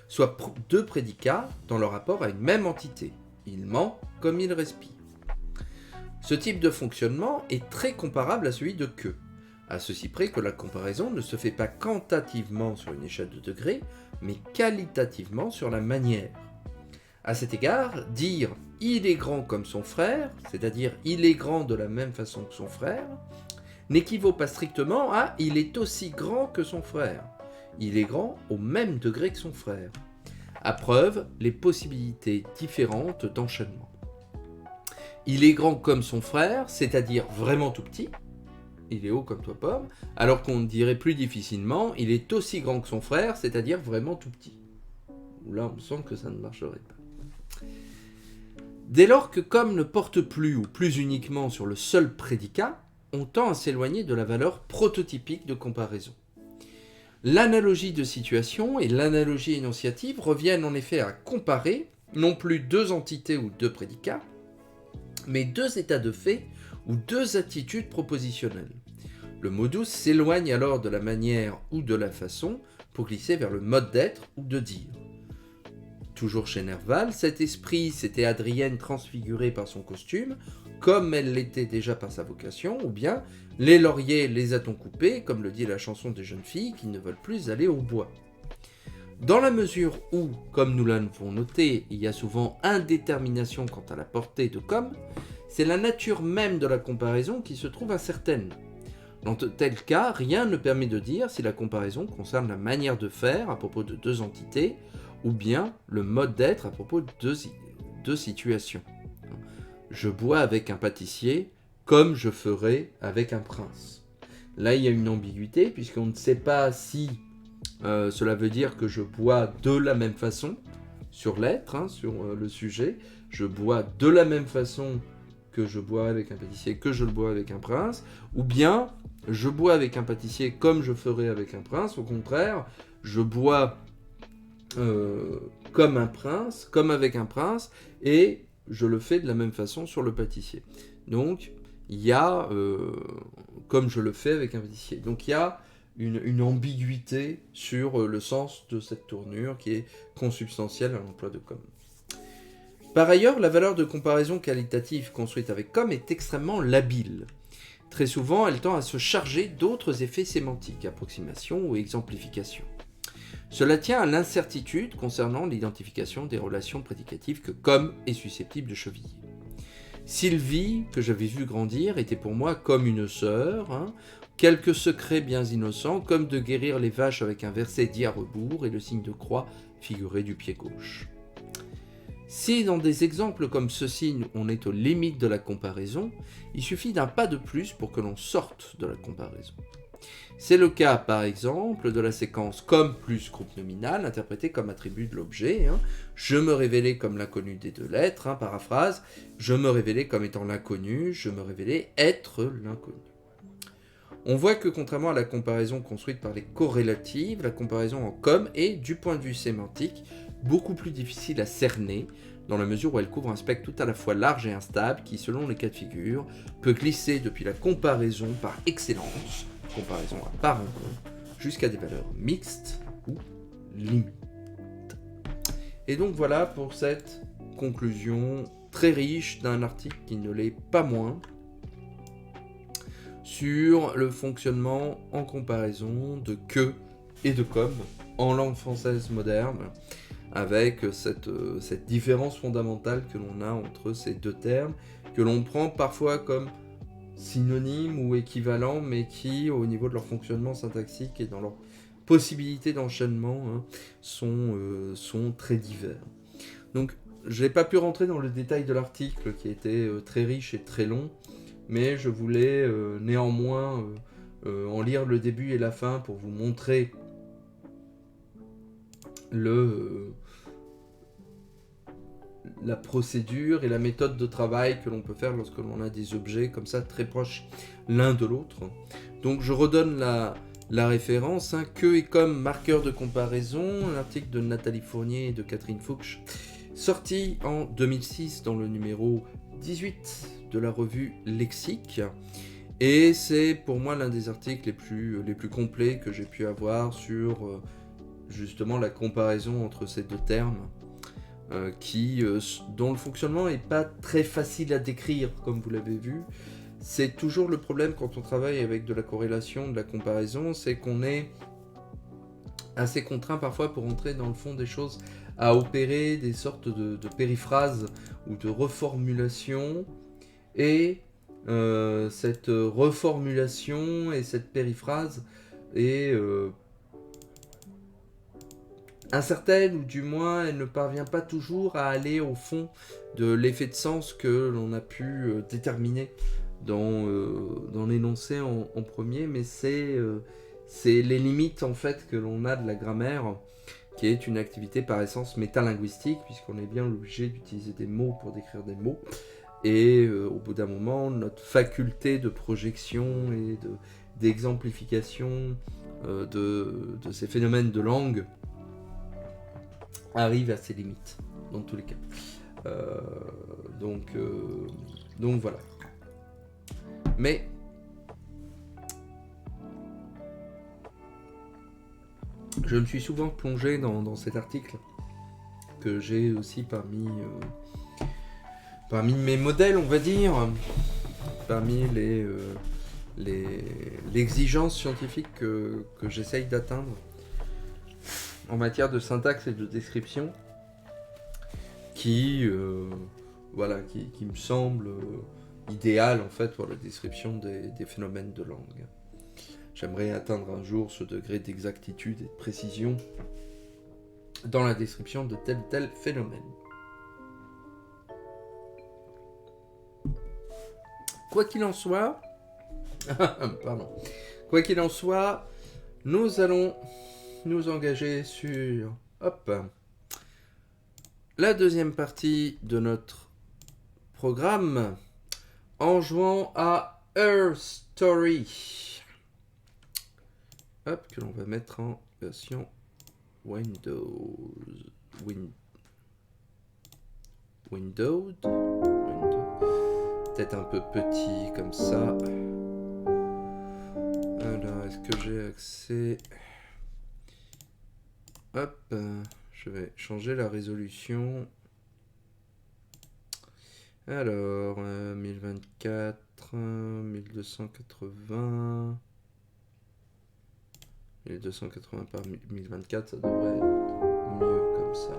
soit deux prédicats dans le rapport à une même entité, il ment comme il respire. Ce type de fonctionnement est très comparable à celui de que, à ceci près que la comparaison ne se fait pas quantitativement sur une échelle de degrés, mais qualitativement sur la manière. À cet égard, dire « il est grand comme son frère », c'est-à-dire « il est grand de la même façon que son frère », n'équivaut pas strictement à « il est aussi grand que son frère ». Il est grand au même degré que son frère. À preuve, les possibilités différentes d'enchaînement. Il est grand comme son frère, c'est-à-dire vraiment tout petit. Il est haut comme toi pomme, alors qu'on dirait plus difficilement, il est aussi grand que son frère, c'est-à-dire vraiment tout petit. Là, on sent que ça ne marcherait pas. Dès lors que comme ne porte plus ou plus uniquement sur le seul prédicat, on tend à s'éloigner de la valeur prototypique de comparaison. L'analogie de situation et l'analogie énonciative reviennent en effet à comparer non plus deux entités ou deux prédicats, mais deux états de fait ou deux attitudes propositionnelles. Le modus s'éloigne alors de la manière ou de la façon pour glisser vers le mode d'être ou de dire. Toujours chez Nerval, cet esprit, c'était Adrienne transfigurée par son costume, comme elle l'était déjà par sa vocation, ou bien les lauriers les a-t-on coupés, comme le dit la chanson des jeunes filles qui ne veulent plus aller au bois. Dans la mesure où, comme nous l'avons noté, il y a souvent indétermination quant à la portée de comme, c'est la nature même de la comparaison qui se trouve incertaine. Dans tel cas, rien ne permet de dire si la comparaison concerne la manière de faire à propos de deux entités, ou bien le mode d'être à propos de deux situations. Je bois avec un pâtissier comme je ferais avec un prince. Là, il y a une ambiguïté, puisqu'on ne sait pas si cela veut dire que je bois de la même façon, sur l'être, sur le sujet. Je bois de la même façon que je bois avec un pâtissier, que je le bois avec un prince, ou bien je bois avec un pâtissier comme je ferais avec un prince. Au contraire, je bois comme un prince, comme avec un prince, et je le fais de la même façon sur le pâtissier. Donc, il y a, comme je le fais avec un pâtissier. Donc, il y a une ambiguïté sur le sens de cette tournure qui est consubstantielle à l'emploi de comme. Par ailleurs, la valeur de comparaison qualitative construite avec comme est extrêmement labile. Très souvent, elle tend à se charger d'autres effets sémantiques, approximation ou exemplification. Cela tient à l'incertitude concernant l'identification des relations prédicatives que comme est susceptible de cheviller. Sylvie, que j'avais vu grandir, était pour moi comme une sœur, quelques secrets bien innocents, comme de guérir les vaches avec un verset dit à rebours et le signe de croix figuré du pied gauche. Si dans des exemples comme ceci on est aux limites de la comparaison, il suffit d'un pas de plus pour que l'on sorte de la comparaison. C'est le cas, par exemple, de la séquence comme plus groupe nominal, interprétée comme attribut de l'objet. Je me révélais comme l'inconnu des deux lettres, paraphrase, je me révélais comme étant l'inconnu, je me révélais être l'inconnu. On voit que contrairement à la comparaison construite par les corrélatives, la comparaison en comme est, du point de vue sémantique, beaucoup plus difficile à cerner, dans la mesure où elle couvre un spectre tout à la fois large et instable qui, selon les cas de figure, peut glisser depuis la comparaison par excellence, comparaison à part un compte, jusqu'à des valeurs mixtes ou limites. Et donc voilà pour cette conclusion très riche d'un article qui ne l'est pas moins, sur le fonctionnement en comparaison de que et de comme en langue française moderne, avec cette différence fondamentale que l'on a entre ces deux termes, que l'on prend parfois comme synonymes ou équivalents, mais qui, au niveau de leur fonctionnement syntaxique et dans leur possibilité d'enchaînement, hein, sont très divers. Donc, je n'ai pas pu rentrer dans le détail de l'article qui était très riche et très long, mais je voulais néanmoins en lire le début et la fin pour vous montrer la procédure et la méthode de travail que l'on peut faire lorsque l'on a des objets comme ça très proches l'un de l'autre. Donc je redonne la référence, hein, que et comme marqueur de comparaison, un article de Nathalie Fournier et de Catherine Fuchs, sorti en 2006 dans le numéro 18 de la revue Lexique. Et c'est pour moi l'un des articles les plus complets que j'ai pu avoir sur justement la comparaison entre ces deux termes, dont le fonctionnement n'est pas très facile à décrire, comme vous l'avez vu. C'est toujours le problème quand on travaille avec de la corrélation, de la comparaison, c'est qu'on est assez contraint parfois pour entrer dans le fond des choses, à opérer des sortes de périphrases ou de reformulations, et cette reformulation et cette périphrase est incertaine, ou du moins elle ne parvient pas toujours à aller au fond de l'effet de sens que l'on a pu déterminer dans l'énoncé en premier, mais c'est les limites en fait que l'on a de la grammaire, qui est une activité par essence métalinguistique, puisqu'on est bien obligé d'utiliser des mots pour décrire des mots, et au bout d'un moment, notre faculté de projection et d'exemplification de ces phénomènes de langue arrive à ses limites, dans tous les cas. Donc voilà. Mais je me suis souvent plongé dans cet article, que j'ai aussi parmi mes modèles, on va dire, parmi l'exigence scientifique que j'essaye d'atteindre en matière de syntaxe et de description, qui me semble idéal en fait pour la description des phénomènes de langue. J'aimerais atteindre un jour ce degré d'exactitude et de précision dans la description de tel ou tel phénomène. Quoi qu'il en soit, nous allons nous engager sur la deuxième partie de notre programme en jouant à Her Story, que l'on va mettre en version Windows. Peut-être un peu petit comme ça. Alors, est-ce que j'ai accès? Je vais changer la résolution. Alors, 1024, 1280... 1280 par 1024, ça devrait être mieux comme ça.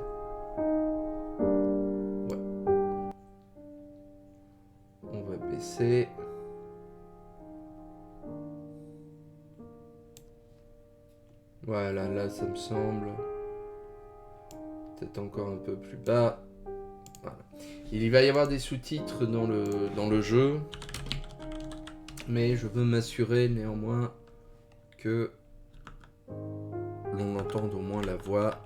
Ouais. On va baisser. Voilà, là ça me semble peut-être encore un peu plus bas. Voilà. Il va y avoir des sous-titres dans le jeu, mais je veux m'assurer néanmoins que l'on entende au moins la voix.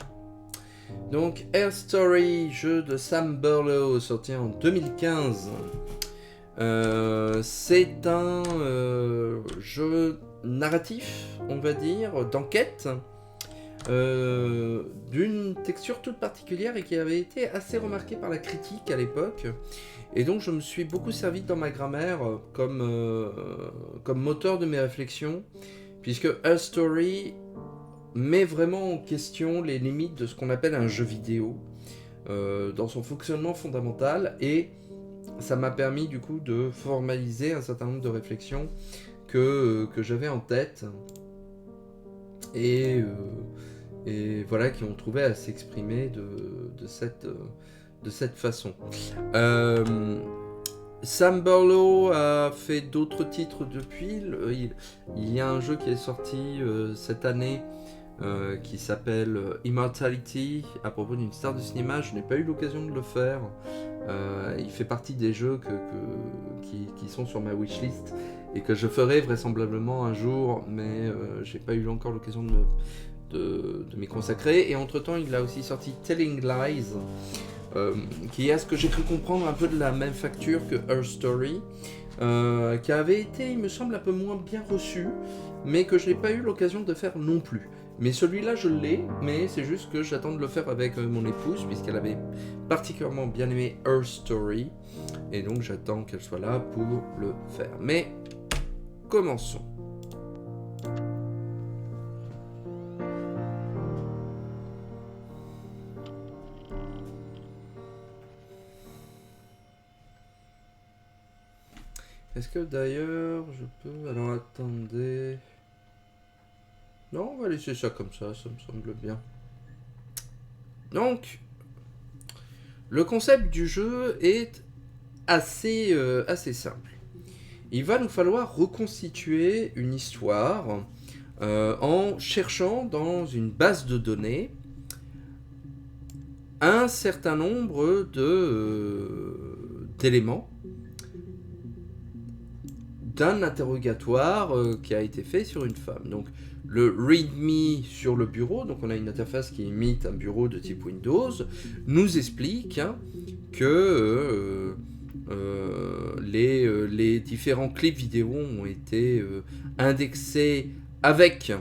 Donc, Her Story, jeu de Sam Burlow, sorti en 2015. C'est un jeu narratif, on va dire, d'enquête, d'une texture toute particulière et qui avait été assez remarquée par la critique à l'époque. Et donc je me suis beaucoup servi dans ma grammaire comme moteur de mes réflexions, puisque Her Story met vraiment en question les limites de ce qu'on appelle un jeu vidéo dans son fonctionnement fondamental, et ça m'a permis du coup de formaliser un certain nombre de réflexions que j'avais en tête et voilà, qui ont trouvé à s'exprimer de cette façon. Sam Burlow a fait d'autres titres depuis. Il y a un jeu qui est sorti cette année qui s'appelle Immortality à propos d'une star de cinéma. Je n'ai pas eu l'occasion de le faire. Il fait partie des jeux qui sont sur ma wishlist et que je ferai vraisemblablement un jour, mais j'ai pas eu encore l'occasion de m'y consacrer. Et entre temps, il a aussi sorti Telling Lies, qui est, à ce que j'ai cru comprendre, un peu de la même facture que Her Story, qui avait été, il me semble, un peu moins bien reçu, mais que je n'ai pas eu l'occasion de faire non plus. Mais celui-là, je l'ai, mais c'est juste que j'attends de le faire avec mon épouse, puisqu'elle avait particulièrement bien aimé Her Story, et donc j'attends qu'elle soit là pour le faire. Mais commençons. Est-ce que d'ailleurs je peux... Alors attendez... Non, on va laisser ça comme ça me semble bien. Donc, le concept du jeu est assez simple. Il va nous falloir reconstituer une histoire en cherchant dans une base de données un certain nombre d'éléments d'un interrogatoire qui a été fait sur une femme. Donc le README sur le bureau, donc on a une interface qui imite un bureau de type Windows, nous explique que les différents clips vidéo ont été indexés avec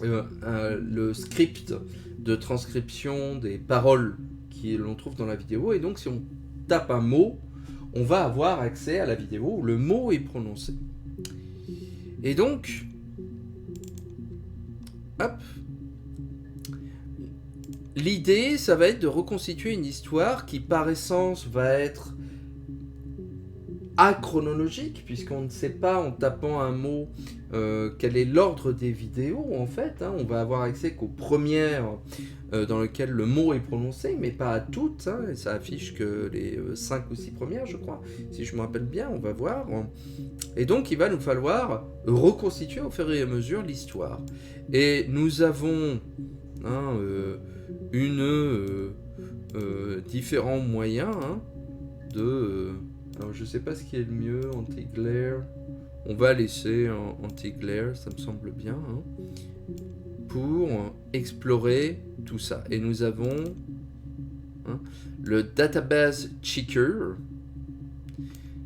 le script de transcription des paroles que l'on trouve dans la vidéo, et donc si on tape un mot, on va avoir accès à la vidéo où le mot est prononcé. Et donc, hop, l'idée, ça va être de reconstituer une histoire qui, par essence, va être achronologique, puisqu'on ne sait pas, en tapant un mot, quel est l'ordre des vidéos, en fait. On va avoir accès qu'aux premières dans lesquelles le mot est prononcé, mais pas à toutes. Et ça affiche que les 5 ou 6 premières, je crois, si je me rappelle bien, on va voir. Et donc, il va nous falloir reconstituer au fur et à mesure l'histoire. Et nous avons différents moyens de... alors, je sais pas ce qui est le mieux, anti-glare. On va laisser anti-glare, ça me semble bien, pour explorer tout ça. Et nous avons le database checker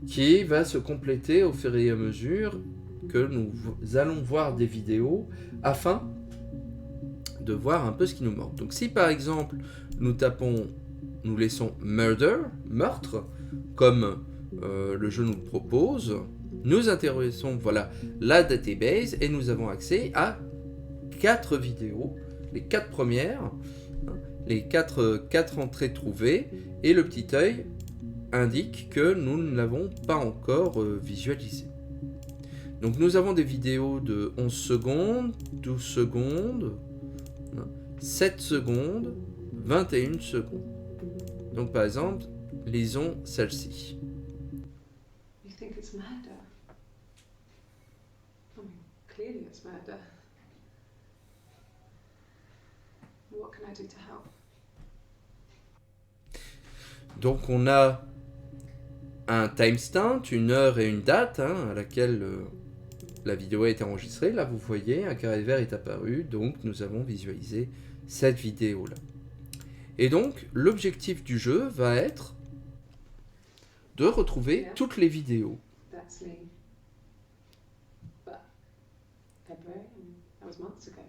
qui va se compléter au fur et à mesure que nous allons voir des vidéos afin de voir un peu ce qui nous manque. Donc si par exemple nous laissons murder, meurtre, comme le jeu nous le propose, nous intéressons voilà la database et nous avons accès à 4 vidéos, les 4 premières, les 4 entrées trouvées, et le petit œil indique que nous ne l'avons pas encore visualisé. Donc nous avons des vidéos de 11 secondes, 12 secondes, 7 secondes, 21 secondes. Donc par exemple, lisons celle-ci. You think it's murder? I mean, clearly it's murder. What can I do to help? Donc on a un timestamp, une heure et une date à laquelle la vidéo a été enregistrée. Là vous voyez, un carré vert est apparu, donc nous avons visualisé cette vidéo-là. Et donc l'objectif du jeu va être de retrouver toutes les vidéos. That's me. But February, that was months ago.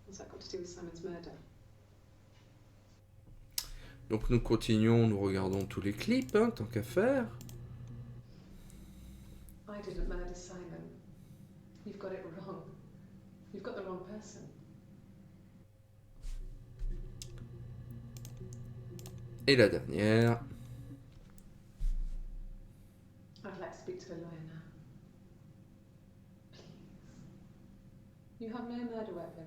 What's that got to do with Simon's murder? Donc nous continuons, nous regardons tous les clips, tant qu'à faire. I didn't murder Simon. You've got it wrong. You've got the wrong person. Et la dernière. I'd like to speak to a lawyer now. Please. You have no murder weapon.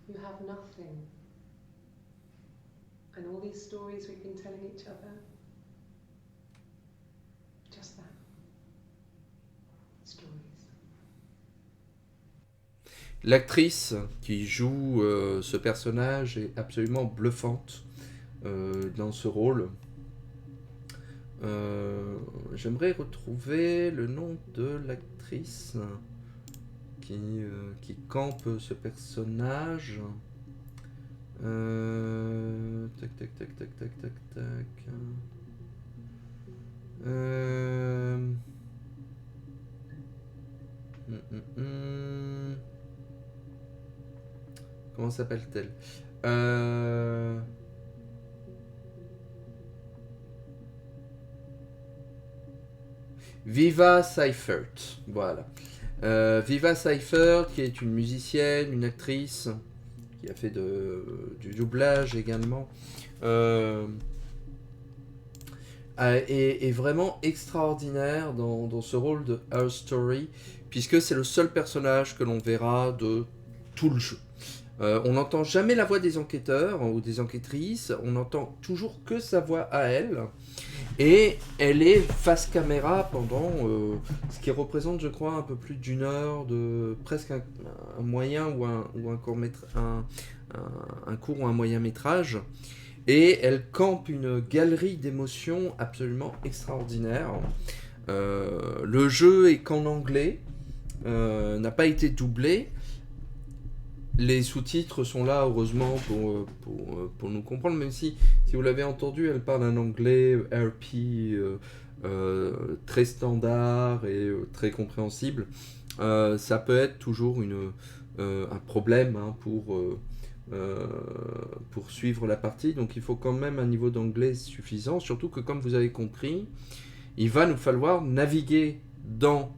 You have nothing. And all these stories we've been telling each other, Just that. Stories. L'actrice qui joue ce personnage est absolument bluffante dans ce rôle. J'aimerais retrouver le nom de l'actrice qui campe ce personnage. Tac, tac, tac, tac, tac, tac, tac. Comment s'appelle-t-elle? Viva Seifert, voilà. Viva Seifert, qui est une musicienne, une actrice, qui a fait du doublage également, est vraiment extraordinaire dans ce rôle de Her Story, puisque c'est le seul personnage que l'on verra de tout le jeu. On n'entend jamais la voix des enquêteurs ou des enquêtrices, on n'entend toujours que sa voix à elle. Et elle est face caméra pendant ce qui représente, je crois, un peu plus d'une heure de presque un moyen ou un court un court ou un moyen métrage. Et elle campe une galerie d'émotions absolument extraordinaire. Le jeu est qu'en anglais, n'a pas été doublé. Les sous-titres sont là, heureusement, pour nous comprendre, même si vous l'avez entendu, elle parle un anglais RP très standard et très compréhensible. Ça peut être toujours un problème hein, pour suivre la partie, donc il faut quand même un niveau d'anglais suffisant, surtout que, comme vous avez compris, il va nous falloir naviguer dans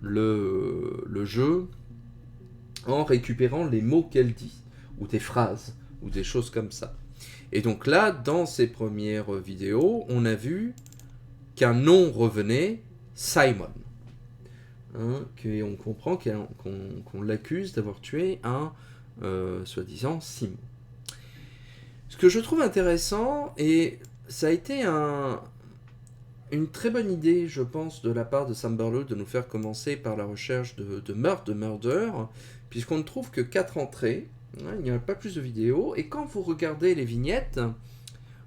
le jeu en récupérant les mots qu'elle dit, ou des phrases, ou des choses comme ça. Et donc là, dans ces premières vidéos, on a vu qu'un nom revenait, Simon. Hein, on comprend qu'on l'accuse d'avoir tué un, soi-disant, Simon. Ce que je trouve intéressant, et ça a été une très bonne idée, je pense, de la part de Sam Barlow de nous faire commencer par la recherche de meurtre, de murder, puisqu'on ne trouve que 4 entrées, hein, il n'y a pas plus de vidéos, et quand vous regardez les vignettes,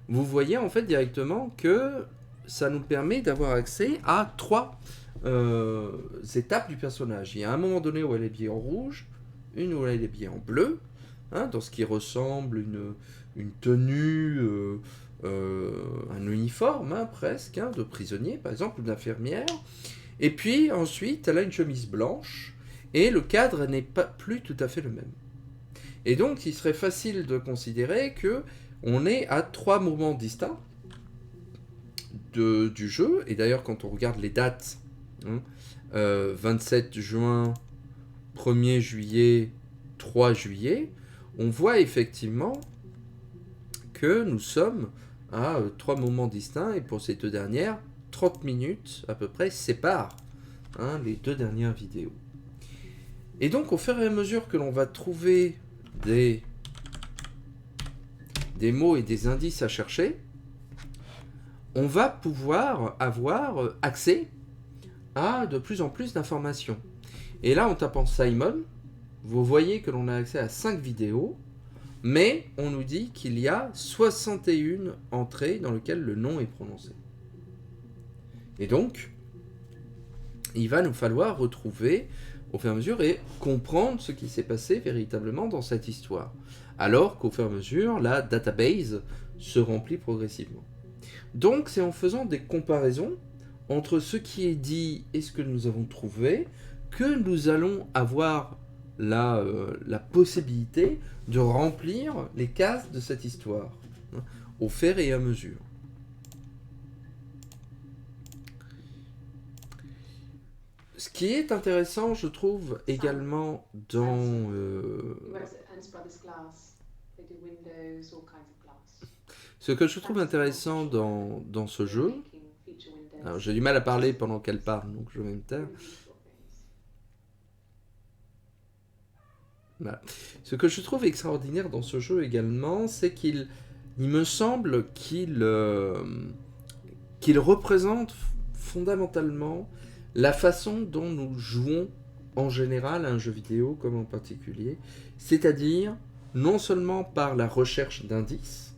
vous voyez en fait directement que ça nous permet d'avoir accès à 3 étapes du personnage. Il y a un moment donné où elle est habillée en rouge, une où elle est habillée en bleu, hein, dans ce qui ressemble une tenue, un uniforme hein, presque, hein, de prisonnier par exemple, ou d'infirmière, et puis ensuite elle a une chemise blanche, et le cadre n'est pas plus tout à fait le même. Et donc il serait facile de considérer que on est à 3 moments distincts du jeu, et d'ailleurs quand on regarde les dates, hein, 27 juin, 1er juillet, 3 juillet, on voit effectivement que nous sommes à 3 moments distincts, et pour ces 2 dernières, 30 minutes à peu près séparent hein, les 2 dernières vidéos. Et donc au fur et à mesure que l'on va trouver des mots et des indices à chercher, on va pouvoir avoir accès à de plus en plus d'informations. Et là, en tapant Simon, vous voyez que l'on a accès à 5 vidéos, mais on nous dit qu'il y a 61 entrées dans lesquelles le nom est prononcé. Et donc, il va nous falloir retrouver au fur et à mesure et comprendre ce qui s'est passé véritablement dans cette histoire. Alors qu'au fur et à mesure, la database se remplit progressivement. Donc, c'est en faisant des comparaisons entre ce qui est dit et ce que nous avons trouvé que nous allons avoir la possibilité de remplir les cases de cette histoire, hein, au fur et à mesure. Ce qui est intéressant, je trouve, également dans... Ce que je trouve intéressant dans ce jeu... Alors, j'ai du mal à parler pendant qu'elle parle, donc je vais me taire. Voilà. Ce que je trouve extraordinaire dans ce jeu également, c'est il me semble qu'il représente fondamentalement la façon dont nous jouons en général à un jeu vidéo comme en particulier, c'est-à-dire non seulement par la recherche d'indices,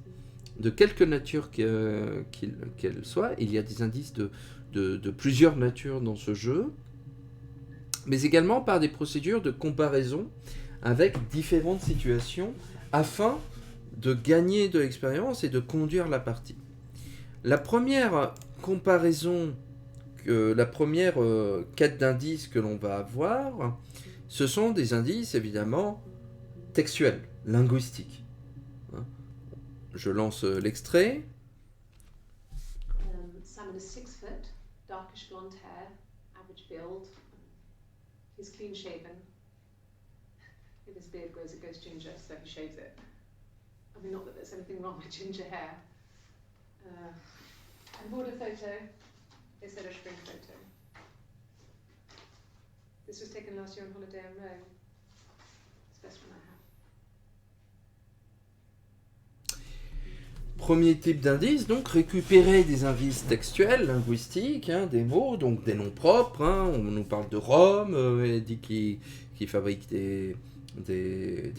de quelque nature qu'elle soit, il y a des indices de plusieurs natures dans ce jeu, mais également par des procédures de comparaison avec différentes situations afin de gagner de l'expérience et de conduire la partie. La première comparaison, la première quête d'indices que l'on va avoir, ce sont des indices évidemment textuels, linguistiques. Je lance l'extrait. Simon is 6 foot, darkish blonde hair, average build. He's clean shaven. If his beard grows, it goes ginger, so he shaves it. I mean, not that there's anything wrong with ginger hair. I bought a photo. They said I should bring a photo. This was taken last year on holiday in Rome. It's the best one I have. Premier type d'indice, donc récupérer des indices textuels, linguistiques, des mots, donc des noms propres. On nous parle de Rome, elle dit qu'il fabrique des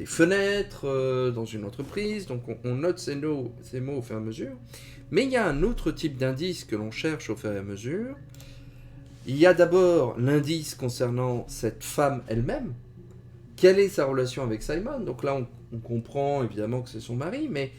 fenêtres dans une entreprise, donc on note ces mots au fur et à mesure. Mais il y a un autre type d'indice que l'on cherche au fur et à mesure. Il y a d'abord l'indice concernant cette femme elle-même. Quelle est sa relation avec Simon? Donc là, on comprend évidemment que c'est son mari, mais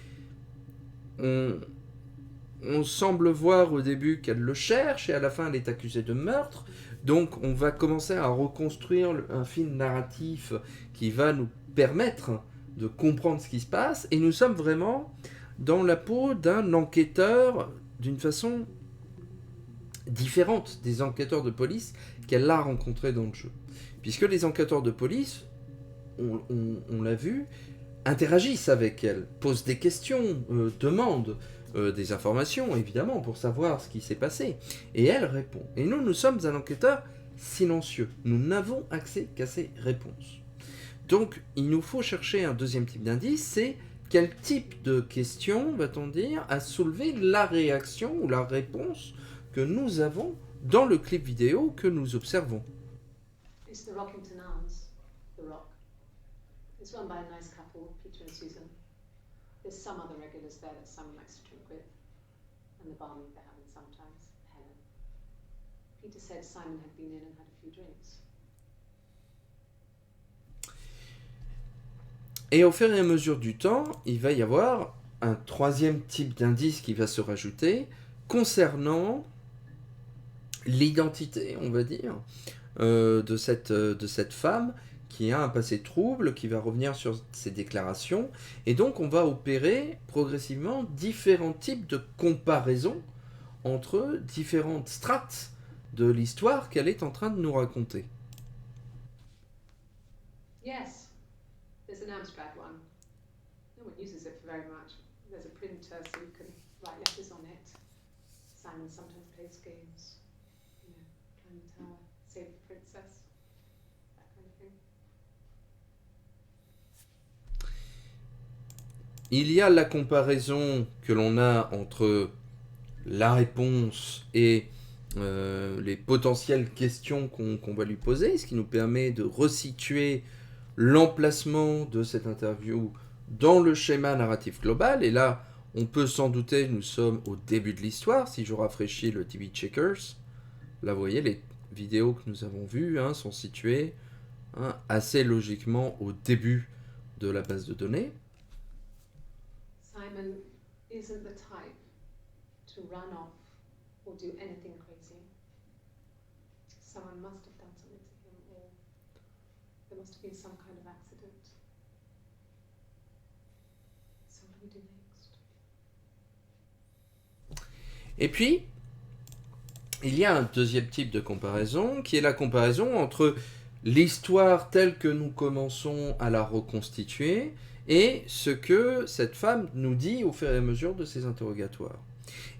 on semble voir au début qu'elle le cherche, et à la fin, elle est accusée de meurtre. Donc on va commencer à reconstruire un fil narratif qui va nous permettre de comprendre ce qui se passe, et nous sommes vraiment dans la peau d'un enquêteur d'une façon différente des enquêteurs de police qu'elle a rencontrés dans le jeu. Puisque les enquêteurs de police, on l'a vu, interagissent avec elle, posent des questions, demandent des informations, évidemment, pour savoir ce qui s'est passé. Et elle répond. Et nous sommes un enquêteur silencieux. Nous n'avons accès qu'à ces réponses. Donc, il nous faut chercher un deuxième type d'indice, c'est quel type de question, va-t-on dire, a soulevé la réaction ou la réponse que nous avons dans le clip vidéo que nous observons. It's the Rockington Arms, The Rock. It's run by a nice couple, Peter and Susan. There's some other regulars there that Simon likes to drink with, and the barmaid they're having sometimes, Helen. Peter said Simon had been in and had a few drinks. Et au fur et à mesure du temps, il va y avoir un troisième type d'indice qui va se rajouter concernant l'identité, on va dire, de cette femme qui a un passé trouble, qui va revenir sur ses déclarations. Et donc, on va opérer progressivement différents types de comparaisons entre différentes strates de l'histoire qu'elle est en train de nous raconter. Yes. There's an Amstrad one. No one uses it for very much. There's a printer so you can write letters on it. Simon sometimes plays games. You know, climb the tower, save the princess. That kind of thing. Il y a la comparaison que l'on a entre la réponse et les potentielles questions qu'on va lui poser, ce qui nous permet de resituer l'emplacement de cette interview dans le schéma narratif global. Et là, on peut s'en douter, nous sommes au début de l'histoire. Si je rafraîchis le TV Checkers, là vous voyez, les vidéos que nous avons vues sont situées assez logiquement au début de la base de données. Simon isn't the type to run off or do anything crazy. Someone must have done something to him, or there must have been some kind of accident. So what do we do next? Et puis, il y a un deuxième type de comparaison, qui est la comparaison entre l'histoire telle que nous commençons à la reconstituer et ce que cette femme nous dit au fur et à mesure de ses interrogatoires.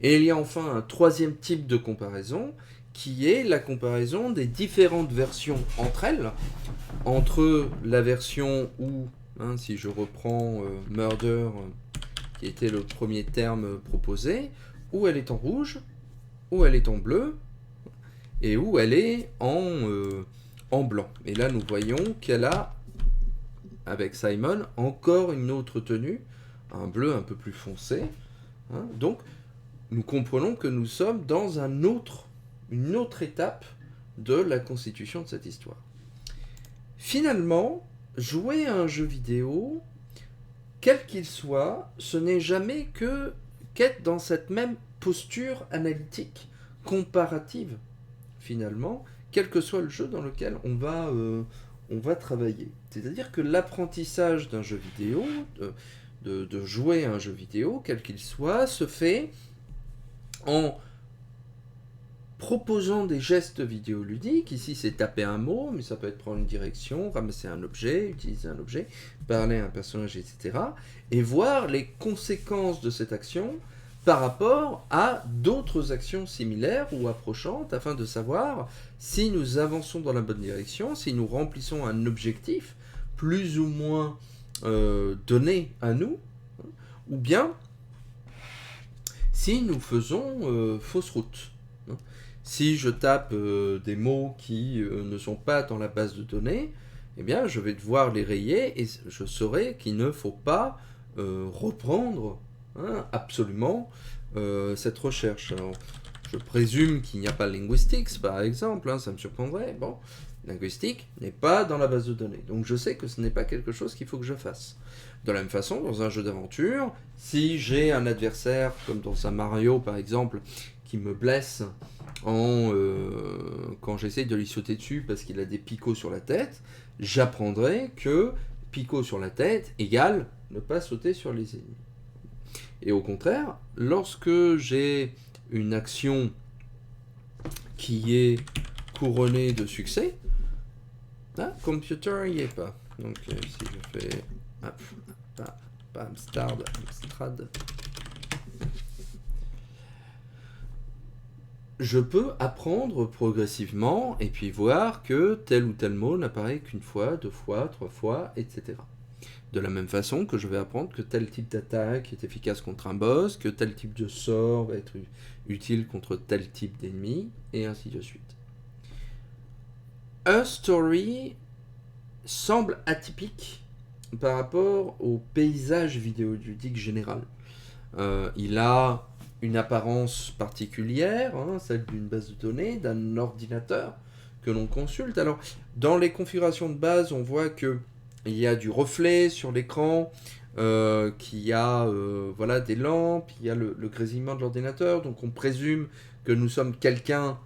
Et il y a enfin un troisième type de comparaison, qui est la comparaison des différentes versions entre elles, entre la version où, si je reprends murder, qui était le premier terme proposé, où elle est en rouge, où elle est en bleu, et où elle est en blanc. Et là, nous voyons qu'elle a, avec Simon, encore une autre tenue, un bleu un peu plus foncé. Hein. Donc, nous comprenons que nous sommes dans une autre étape de la constitution de cette histoire. Finalement, jouer à un jeu vidéo, quel qu'il soit, ce n'est jamais qu'être dans cette même posture analytique, comparative, finalement, quel que soit le jeu dans lequel on va travailler. C'est-à-dire que l'apprentissage d'un jeu vidéo, de jouer à un jeu vidéo, quel qu'il soit, se fait en proposant des gestes vidéoludiques. Ici, c'est taper un mot, mais ça peut être prendre une direction, ramasser un objet, utiliser un objet, parler à un personnage, etc. Et voir les conséquences de cette action par rapport à d'autres actions similaires ou approchantes, afin de savoir si nous avançons dans la bonne direction, si nous remplissons un objectif plus ou moins donné à nous, ou bien si nous faisons fausse route. Si je tape des mots qui ne sont pas dans la base de données, eh bien, je vais devoir les rayer et je saurai qu'il ne faut pas reprendre absolument cette recherche. Alors, je présume qu'il n'y a pas linguistics, par exemple, ça me surprendrait. Bon, linguistique n'est pas dans la base de données. Donc, je sais que ce n'est pas quelque chose qu'il faut que je fasse. De la même façon, dans un jeu d'aventure, si j'ai un adversaire, comme dans un Mario, par exemple, qui me blesse quand j'essaye de lui sauter dessus parce qu'il a des picots sur la tête, j'apprendrai que picot sur la tête égale ne pas sauter sur les ennemis. Et au contraire, lorsque j'ai une action qui est couronnée de succès, computer il n'y est pas. Donc si je fais Amstrad, je peux apprendre progressivement et puis voir que tel ou tel mot n'apparaît qu'une fois, 2 fois, 3 fois, etc. De la même façon que je vais apprendre que tel type d'attaque est efficace contre un boss, que tel type de sort va être utile contre tel type d'ennemi, et ainsi de suite. A Story semble atypique par rapport au paysage vidéoludique général. Il a une apparence particulière, celle d'une base de données, d'un ordinateur que l'on consulte. Alors, dans les configurations de base, on voit qu'il y a du reflet sur l'écran, qu'il y a des lampes, il y a le grésillement de l'ordinateur, donc on présume que nous sommes quelqu'un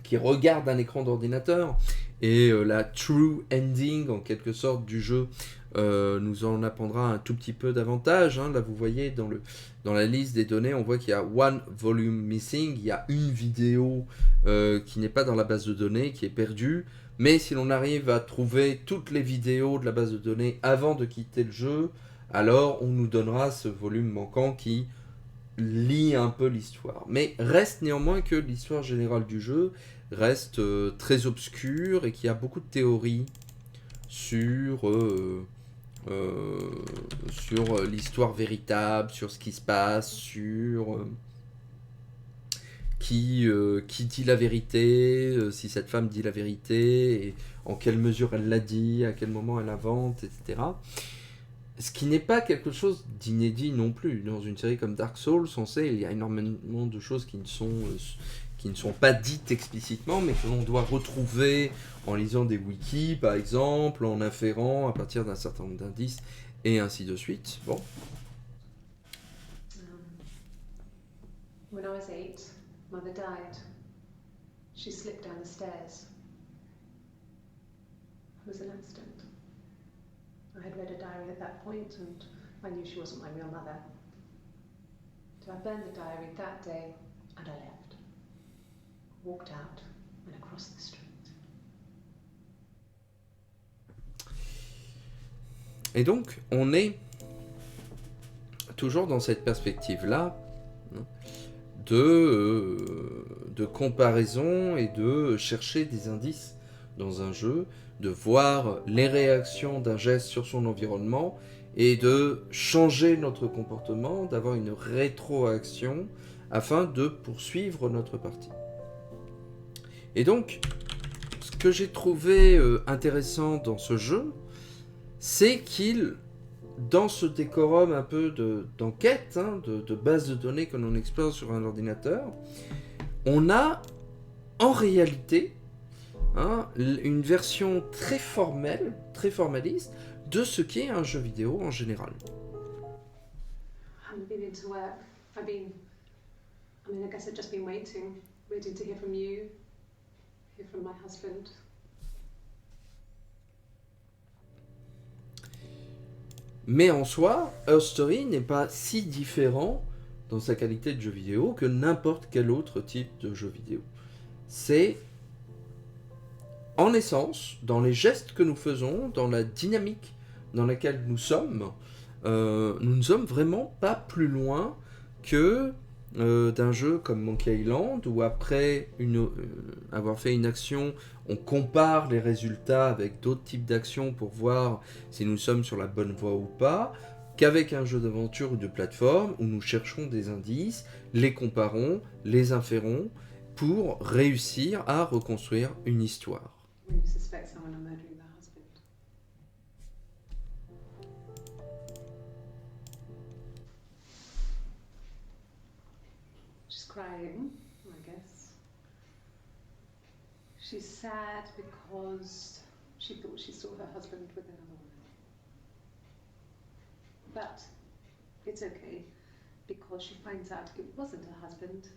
qui regarde un écran d'ordinateur, et la true ending, en quelque sorte, du jeu nous en apprendra un tout petit peu davantage. Là, vous voyez, dans la liste des données, on voit qu'il y a one volume missing, il y a une vidéo qui n'est pas dans la base de données, qui est perdue. Mais si l'on arrive à trouver toutes les vidéos de la base de données avant de quitter le jeu, alors on nous donnera ce volume manquant qui lit un peu l'histoire. Mais reste néanmoins que l'histoire générale du jeu reste très obscure et qu'il y a beaucoup de théories sur l'histoire véritable, sur ce qui se passe, sur qui dit la vérité, si cette femme dit la vérité, et en quelle mesure elle l'a dit, à quel moment elle invente, etc. Ce qui n'est pas quelque chose d'inédit non plus. Dans une série comme Dark Souls, on sait, il y a énormément de choses qui ne sont pas dites explicitement, mais que l'on doit retrouver en lisant des wikis, par exemple, en inférant à partir d'un certain nombre d'indices, et ainsi de suite. Bon. When I was 8, Mother died. She slipped down the stairs. It was an accident. I had read a diary at that point, and I knew she wasn't my real mother. So I burned the diary that day, and I left. Walked out and across the street. Et donc, on est toujours dans cette perspective-là de comparaison et de chercher des indices dans un jeu, de voir les réactions d'un geste sur son environnement et de changer notre comportement, d'avoir une rétroaction afin de poursuivre notre partie. Et donc, ce que j'ai trouvé intéressant dans ce jeu, c'est qu'il, dans ce décorum un peu d'enquête, de base de données que l'on explore sur un ordinateur, on a en réalité une version très formelle, très formaliste de ce qu'est un jeu vidéo en général. I haven't been into work. I guess I've just been waiting to hear from you, hear from my husband. Mais en soi, Her Story n'est pas si différent dans sa qualité de jeu vidéo que n'importe quel autre type de jeu vidéo. C'est, en essence, dans les gestes que nous faisons, dans la dynamique dans laquelle nous ne sommes vraiment pas plus loin que d'un jeu comme Monkey Island, où après avoir fait une action, on compare les résultats avec d'autres types d'actions pour voir si nous sommes sur la bonne voie ou pas, qu'avec un jeu d'aventure ou de plateforme, où nous cherchons des indices, les comparons, les inférons, pour réussir à reconstruire une histoire. When you suspect someone of murdering their husband. She's crying, I guess. She's sad because she thought she saw her husband with another woman. But it's okay, because she finds out it wasn't her husband,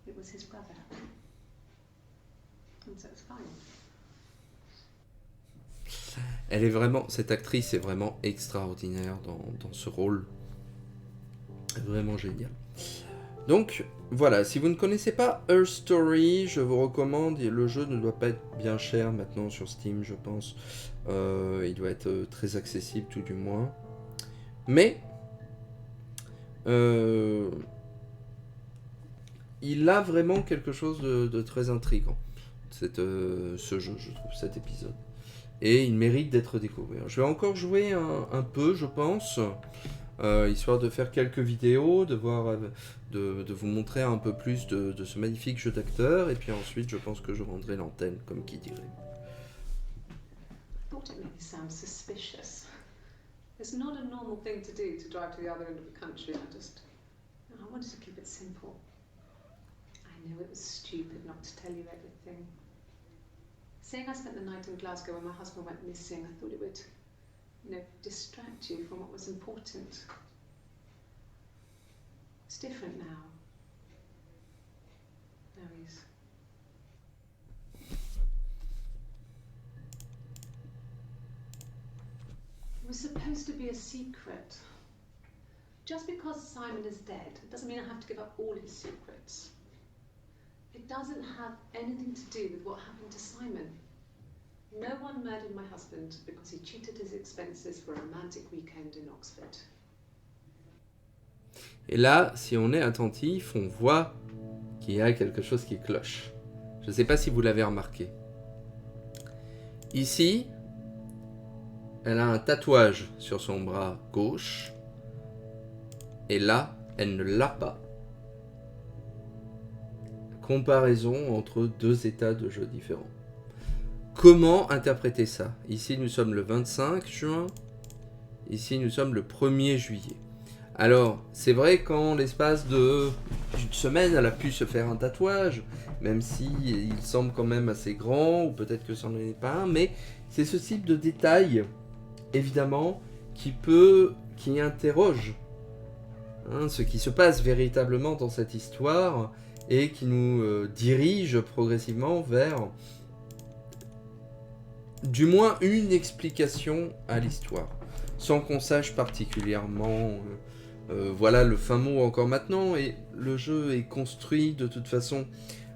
it was his brother. And so it's fine. Cette actrice est vraiment extraordinaire dans ce rôle. Vraiment génial. Donc, voilà, si vous ne connaissez pas Her Story, je vous recommande, le jeu ne doit pas être bien cher maintenant sur Steam, je pense. Il doit être très accessible, tout du moins. Mais, il a vraiment quelque chose de très intriguant, ce jeu, je trouve, cet épisode. Et il mérite d'être découvert. Je vais encore jouer un peu, je pense, histoire de faire quelques vidéos, de vous montrer un peu plus de ce magnifique jeu d'acteur, et puis ensuite je pense que je rendrai l'antenne, comme qui dirait. I thought it made me sound suspicious. It's not a normal thing to do, to drive to the other end of the country. I wanted to keep it simple. I knew it was stupid not to tell you everything. Saying I spent the night in Glasgow when my husband went missing, I thought it would, distract you from what was important. It's different now. Now he's... It was supposed to be a secret. Just because Simon is dead, it doesn't mean I have to give up all his secrets. It doesn't have anything to do with what happened to Simon. No one murdered my husband because he cheated his expenses for a romantic weekend in Oxford. Et là, si on est attentif, on voit qu'il y a quelque chose qui cloche. Je ne sais pas si vous l'avez remarqué. Ici, elle a un tatouage sur son bras gauche. Et là, elle ne l'a pas. Comparaison entre deux états de jeu différents. Comment interpréter ça? Ici, nous sommes le 25 juin. Ici, nous sommes le 1er juillet. Alors, c'est vrai qu'en l'espace d'une semaine, elle a pu se faire un tatouage, même si il semble quand même assez grand, ou peut-être que ça n'en est pas un, mais c'est ce type de détail, évidemment, qui interroge ce qui se passe véritablement dans cette histoire, et qui nous dirige progressivement vers du moins une explication à l'histoire, sans qu'on sache particulièrement voilà le fin mot encore maintenant, et le jeu est construit de toute façon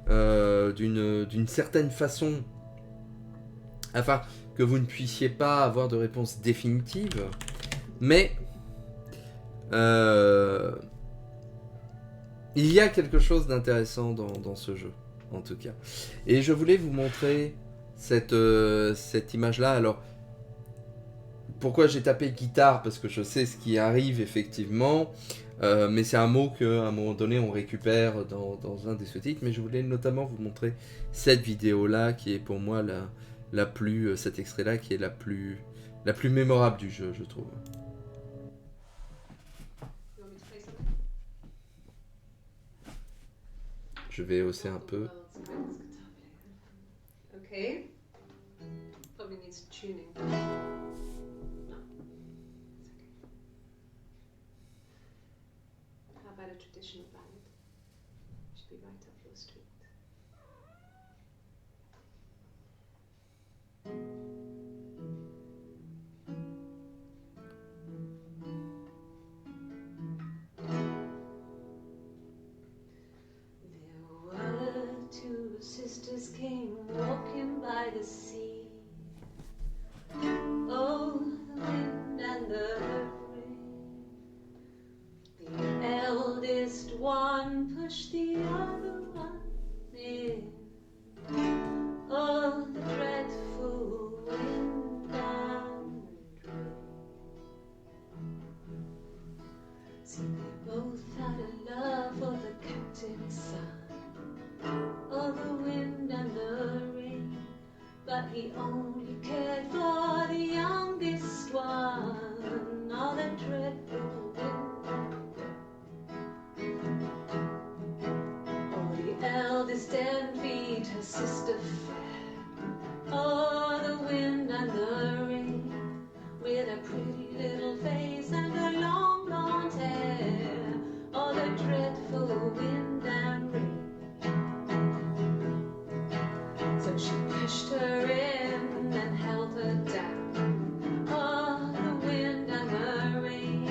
d'une certaine façon afin que vous ne puissiez pas avoir de réponse définitive, mais il y a quelque chose d'intéressant dans ce jeu, en tout cas. Et je voulais vous montrer cette image-là. Alors, pourquoi j'ai tapé guitare? Parce que je sais ce qui arrive, effectivement. Mais c'est un mot qu'à un moment donné on récupère dans un des sous-titres. Mais je voulais notamment vous montrer cette vidéo-là qui est pour moi la plus, cet extrait-là qui est la plus mémorable du jeu, je trouve. You want me to play something? Je vais hausser un Oh, peu. well, it's a great guitar player. Okay. Probably needs tuning. No. It's okay. How about a traditional ballad? Should be right up your street. There were two sisters came walking by the sea. Oh, the wind and the rain. The eldest one pushed the other one in. Oh, the dreadful wind and rain. See, they both had a love for the captain's son. Oh, the wind and the rain. But he only cared for the youngest one. Oh, the dreadful wind. Oh, the eldest envied her sister fair. Oh, the wind and the rain. With a pretty little face and her long blonde hair. Oh, the dreadful wind and rain. So she pushed her in and held her down. Oh, the wind and the rain.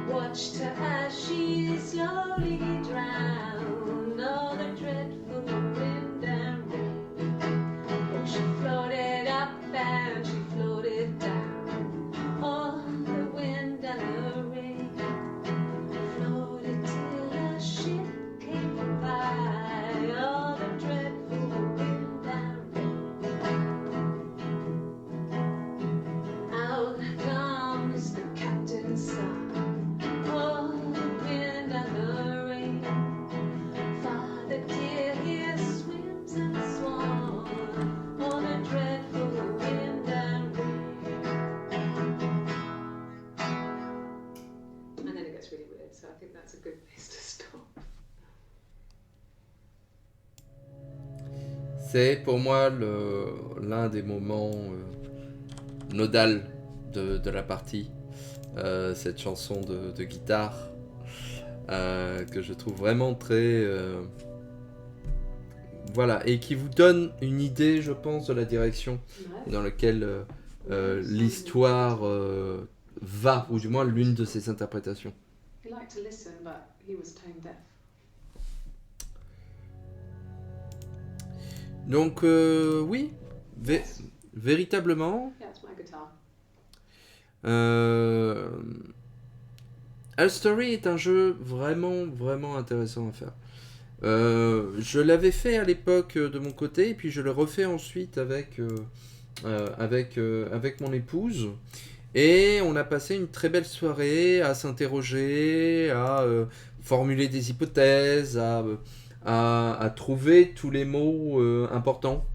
Watched her as she slowly drowned. Oh, the dreadful wind and rain. Oh, she floated up and she floated down. Oh, the wind and the rain. Floated till a ship came by. Oh, the dreadful wind and rain. Out comes the captain's son. Oh, the wind and the rain. Father dear, here swims and swan. Oh, the dreadful wind and rain. And then it gets really weird, so I think that's a good place to stop. C'est pour moi l'un des moments nodal de la partie. Cette chanson de guitare que je trouve vraiment très... voilà, et qui vous donne une idée, je pense, de la direction Ouais. dans laquelle l'histoire va, ou du moins l'une de ses interprétations. He liked to listen, but he was tone deaf. Donc oui, véritablement, Yeah, it's my guitar. All Story est un jeu vraiment intéressant à faire. Je l'avais fait à l'époque de mon côté, et puis je le refais ensuite avec mon épouse. Et on a passé une très belle soirée à s'interroger, à formuler des hypothèses, à trouver tous les mots importants.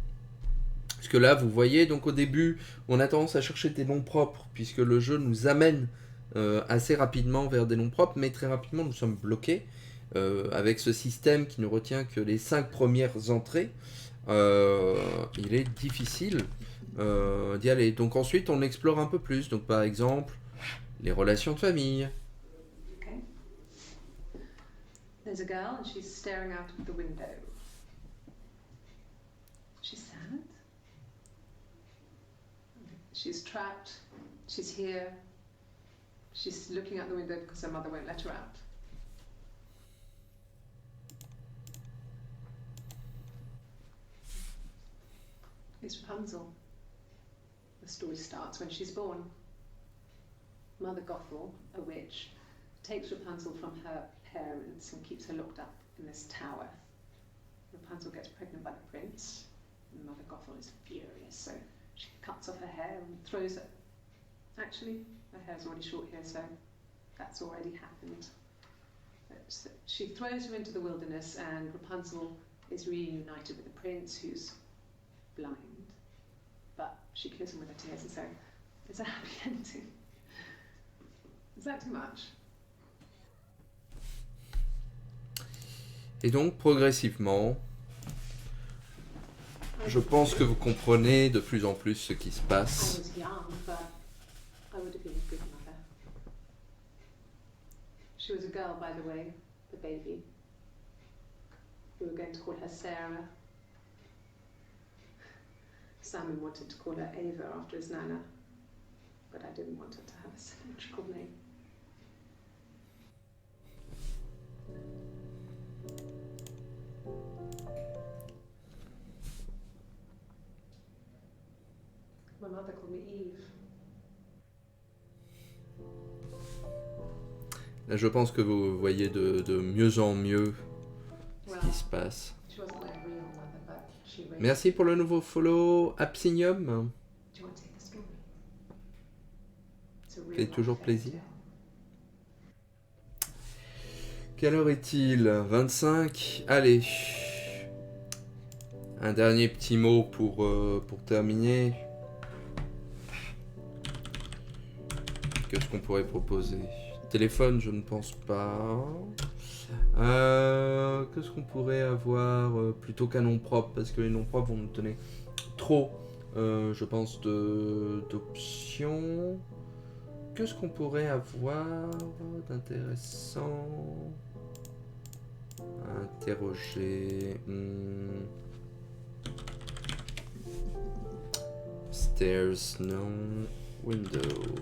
Parce que là, vous voyez, donc au début, on a tendance à chercher des noms propres, puisque le jeu nous amène assez rapidement vers des noms propres, mais très rapidement, nous sommes bloqués avec ce système qui ne retient que les 5 premières entrées. Il est difficile d'y aller. Donc ensuite, on explore un peu plus. Donc par exemple, les relations de famille. Okay. There's a girl and she's staring out of the window. She's sad. She's trapped. She's here. She's looking out the window because her mother won't let her out. It's Rapunzel. The story starts when she's born. Mother Gothel, a witch, takes Rapunzel from her parents and keeps her locked up in this tower. Rapunzel gets pregnant by the prince, and Mother Gothel is furious, so she cuts off her hair and throws it. Actually, her hair's already short here, so That's already happened. She throws her into the wilderness, and Rapunzel is reunited with the prince, who's blind. But she kills him with her tears, and so it's a happy ending. Is that too much? Et donc, progressivement, je pense que vous comprenez de plus en plus ce qui se I passe. was young, but I would have been a good mother. She was a girl, by the way, the baby. We were going to call her Sarah. Simon wanted to call her Ava after his nana, but I didn't want her to have a symmetrical name. My mother called me Eve. Là, je pense que vous voyez de mieux en mieux ce Well, qui se passe. she wasn't my real mother, but she raised Merci pour le nouveau follow, Absinium. Do you want to take the story? It's a real Fait toujours life fairy plaisir. tale. Quelle heure est-il? 25. Allez. Un dernier petit mot pour terminer. Qu'est-ce qu'on pourrait proposer? Téléphone, je ne pense pas. Qu'est-ce qu'on pourrait avoir plutôt qu'un nom propre? Parce que les noms propres vont nous donner trop, je pense, d'options. Qu'est-ce qu'on pourrait avoir d'intéressant? Interroger. Stairs, non. Windows.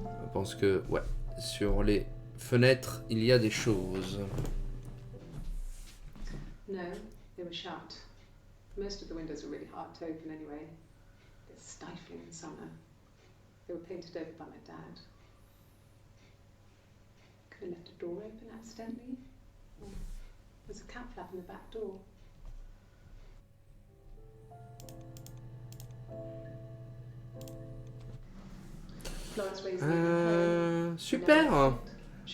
Je pense que, ouais, sur les fenêtres, il y a des choses. No, they were shut. Most of the windows were really hard to open anyway. It's stifling in summer. They were painted over by my dad. Could have left a door open accidentally. Or there's a cat flap in the back door. Florence raised me in her home. Super.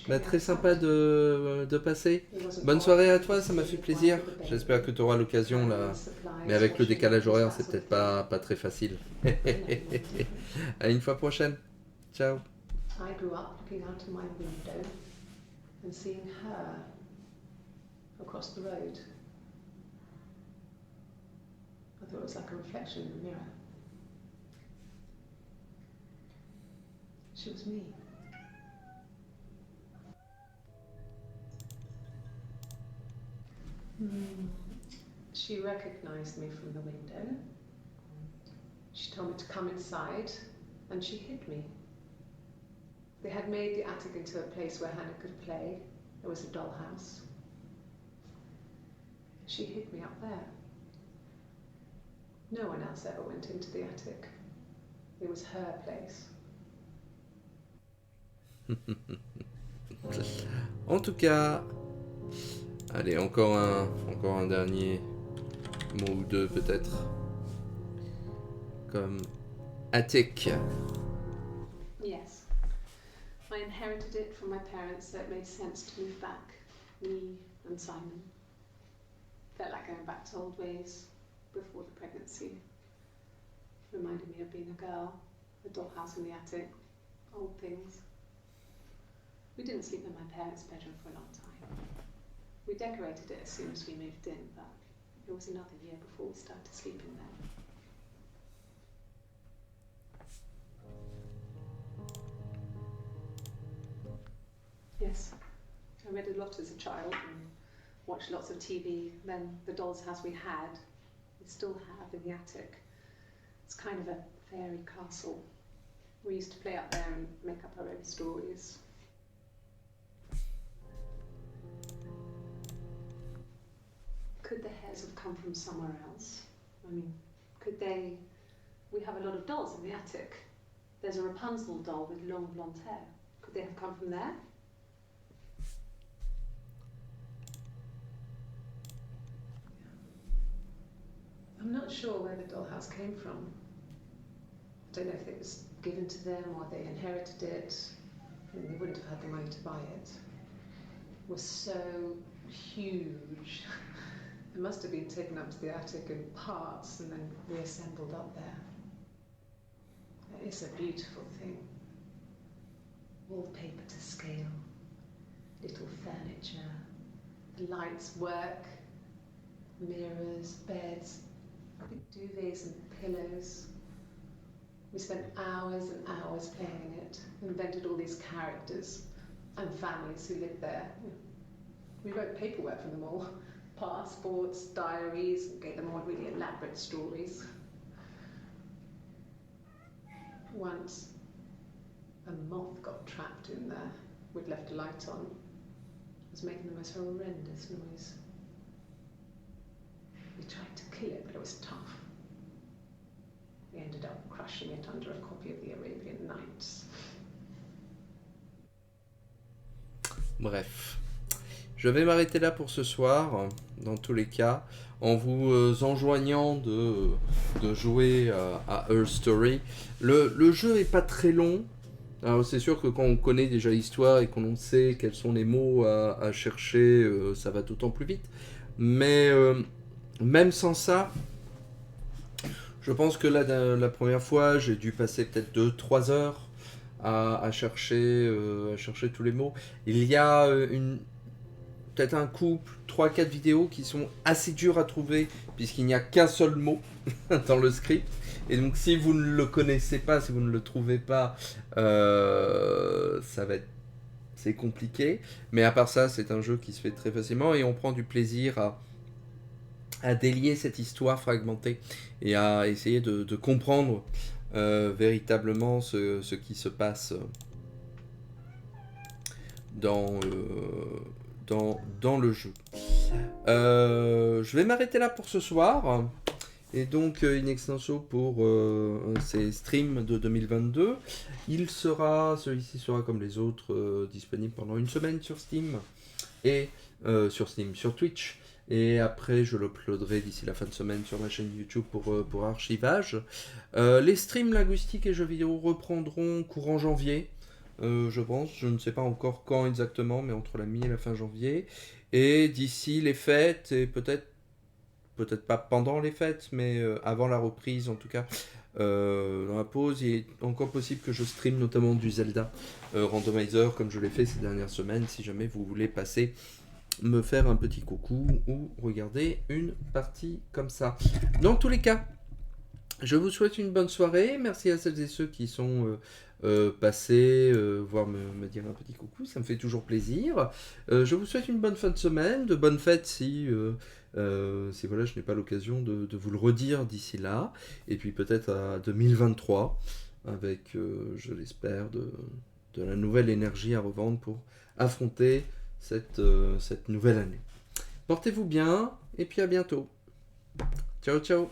Bah, très sympa de passer. Bonne soirée à toi, ça m'a fait plaisir. J'espère que tu auras l'occasion là. Mais avec le décalage horaire, c'est peut-être pas très facile. À une fois prochaine. Ciao. I grew up looking out of my window and seeing her across the road. I thought it was like a reflection in the mirror. She was me. She recognized me from the window. She told me to come inside, and she hid me. They had made the attic into a place where Hannah could play. There was a dollhouse. She hid me up there. No one else ever went into the attic. It was her place. En tout cas, allez, encore un dernier mot ou deux peut-être. Comme attic. Yes. I inherited it from my parents, so it made sense to move back. Me and Simon. Felt like going back to old ways before the pregnancy. Reminded me of being a girl, a dollhouse in the attic, old things. We didn't sleep in my parents' bedroom for a long time. We decorated it as soon as we moved in, but it was another year before we started sleeping there. Yes, I read a lot as a child and watched lots of TV. Then the doll's house we had, we still have in the attic. It's kind of a fairy castle. We used to play up there and make up our own stories. Could the hairs have come from somewhere else? I mean, could they... We have a lot of dolls in the attic. There's a Rapunzel doll with long blonde hair. Could they have come from there? I'm not sure where the dollhouse came from. I don't know if it was given to them or they inherited it. and they wouldn't have had the money to buy it, was so huge. It must have been taken up to the attic in parts and then reassembled up there. It's a beautiful thing. Wallpaper to scale, little furniture, the lights work, mirrors, beds, duvets and pillows. We spent hours and hours playing in it, invented all these characters and families who lived there. We wrote paperwork for them all, passports, diaries, gave them all really elaborate stories. Once, a moth got trapped in there. We'd left a light on. It was making the most horrendous noise. We tried to kill it, but it was tough. We ended up crushing it under a copy of the Arabian Nights. Bref. Je vais m'arrêter là pour ce soir, dans tous les cas, en vous enjoignant de jouer à Her Story. Le jeu est pas très long. Alors c'est sûr que quand on connaît déjà l'histoire et qu'on sait quels sont les mots à chercher, ça va d'autant plus vite. Mais même sans ça, je pense que là, la première fois, j'ai dû passer peut-être 2-3 heures à chercher tous les mots. Il y a peut-être un couple, 3-4 vidéos qui sont assez dures à trouver, puisqu'il n'y a qu'un seul mot dans le script. Et donc si vous ne le connaissez pas, si vous ne le trouvez pas, c'est compliqué. Mais à part ça, c'est un jeu qui se fait très facilement et on prend du plaisir à délier cette histoire fragmentée et à essayer de comprendre véritablement ce qui se passe dans le jeu. Je vais m'arrêter là pour ce soir. Et donc, in extenso pour ces streams de 2022. Celui-ci sera comme les autres disponible pendant une semaine sur Steam et sur Twitch. Et après, je l'uploaderai d'ici la fin de semaine sur ma chaîne YouTube pour archivage. Les streams linguistiques et jeux vidéo reprendront courant janvier, je pense. Je ne sais pas encore quand exactement, mais entre la mi et la fin janvier. Et d'ici les fêtes, et peut-être pas pendant les fêtes, mais avant la reprise en tout cas, dans la pause, il est encore possible que je stream notamment du Zelda Randomizer, comme je l'ai fait ces dernières semaines, si jamais vous voulez passer me faire un petit coucou ou regarder une partie comme ça. Dans tous les cas, je vous souhaite une bonne soirée. Merci à celles et ceux qui sont passés voir me dire un petit coucou, ça me fait toujours plaisir. Je vous souhaite une bonne fin de semaine, de bonnes fêtes si voilà, je n'ai pas l'occasion de vous le redire d'ici là. Et puis peut-être à 2023 avec, je l'espère, de la nouvelle énergie à revendre pour affronter cette nouvelle année. Portez-vous bien et puis à bientôt. Ciao ciao.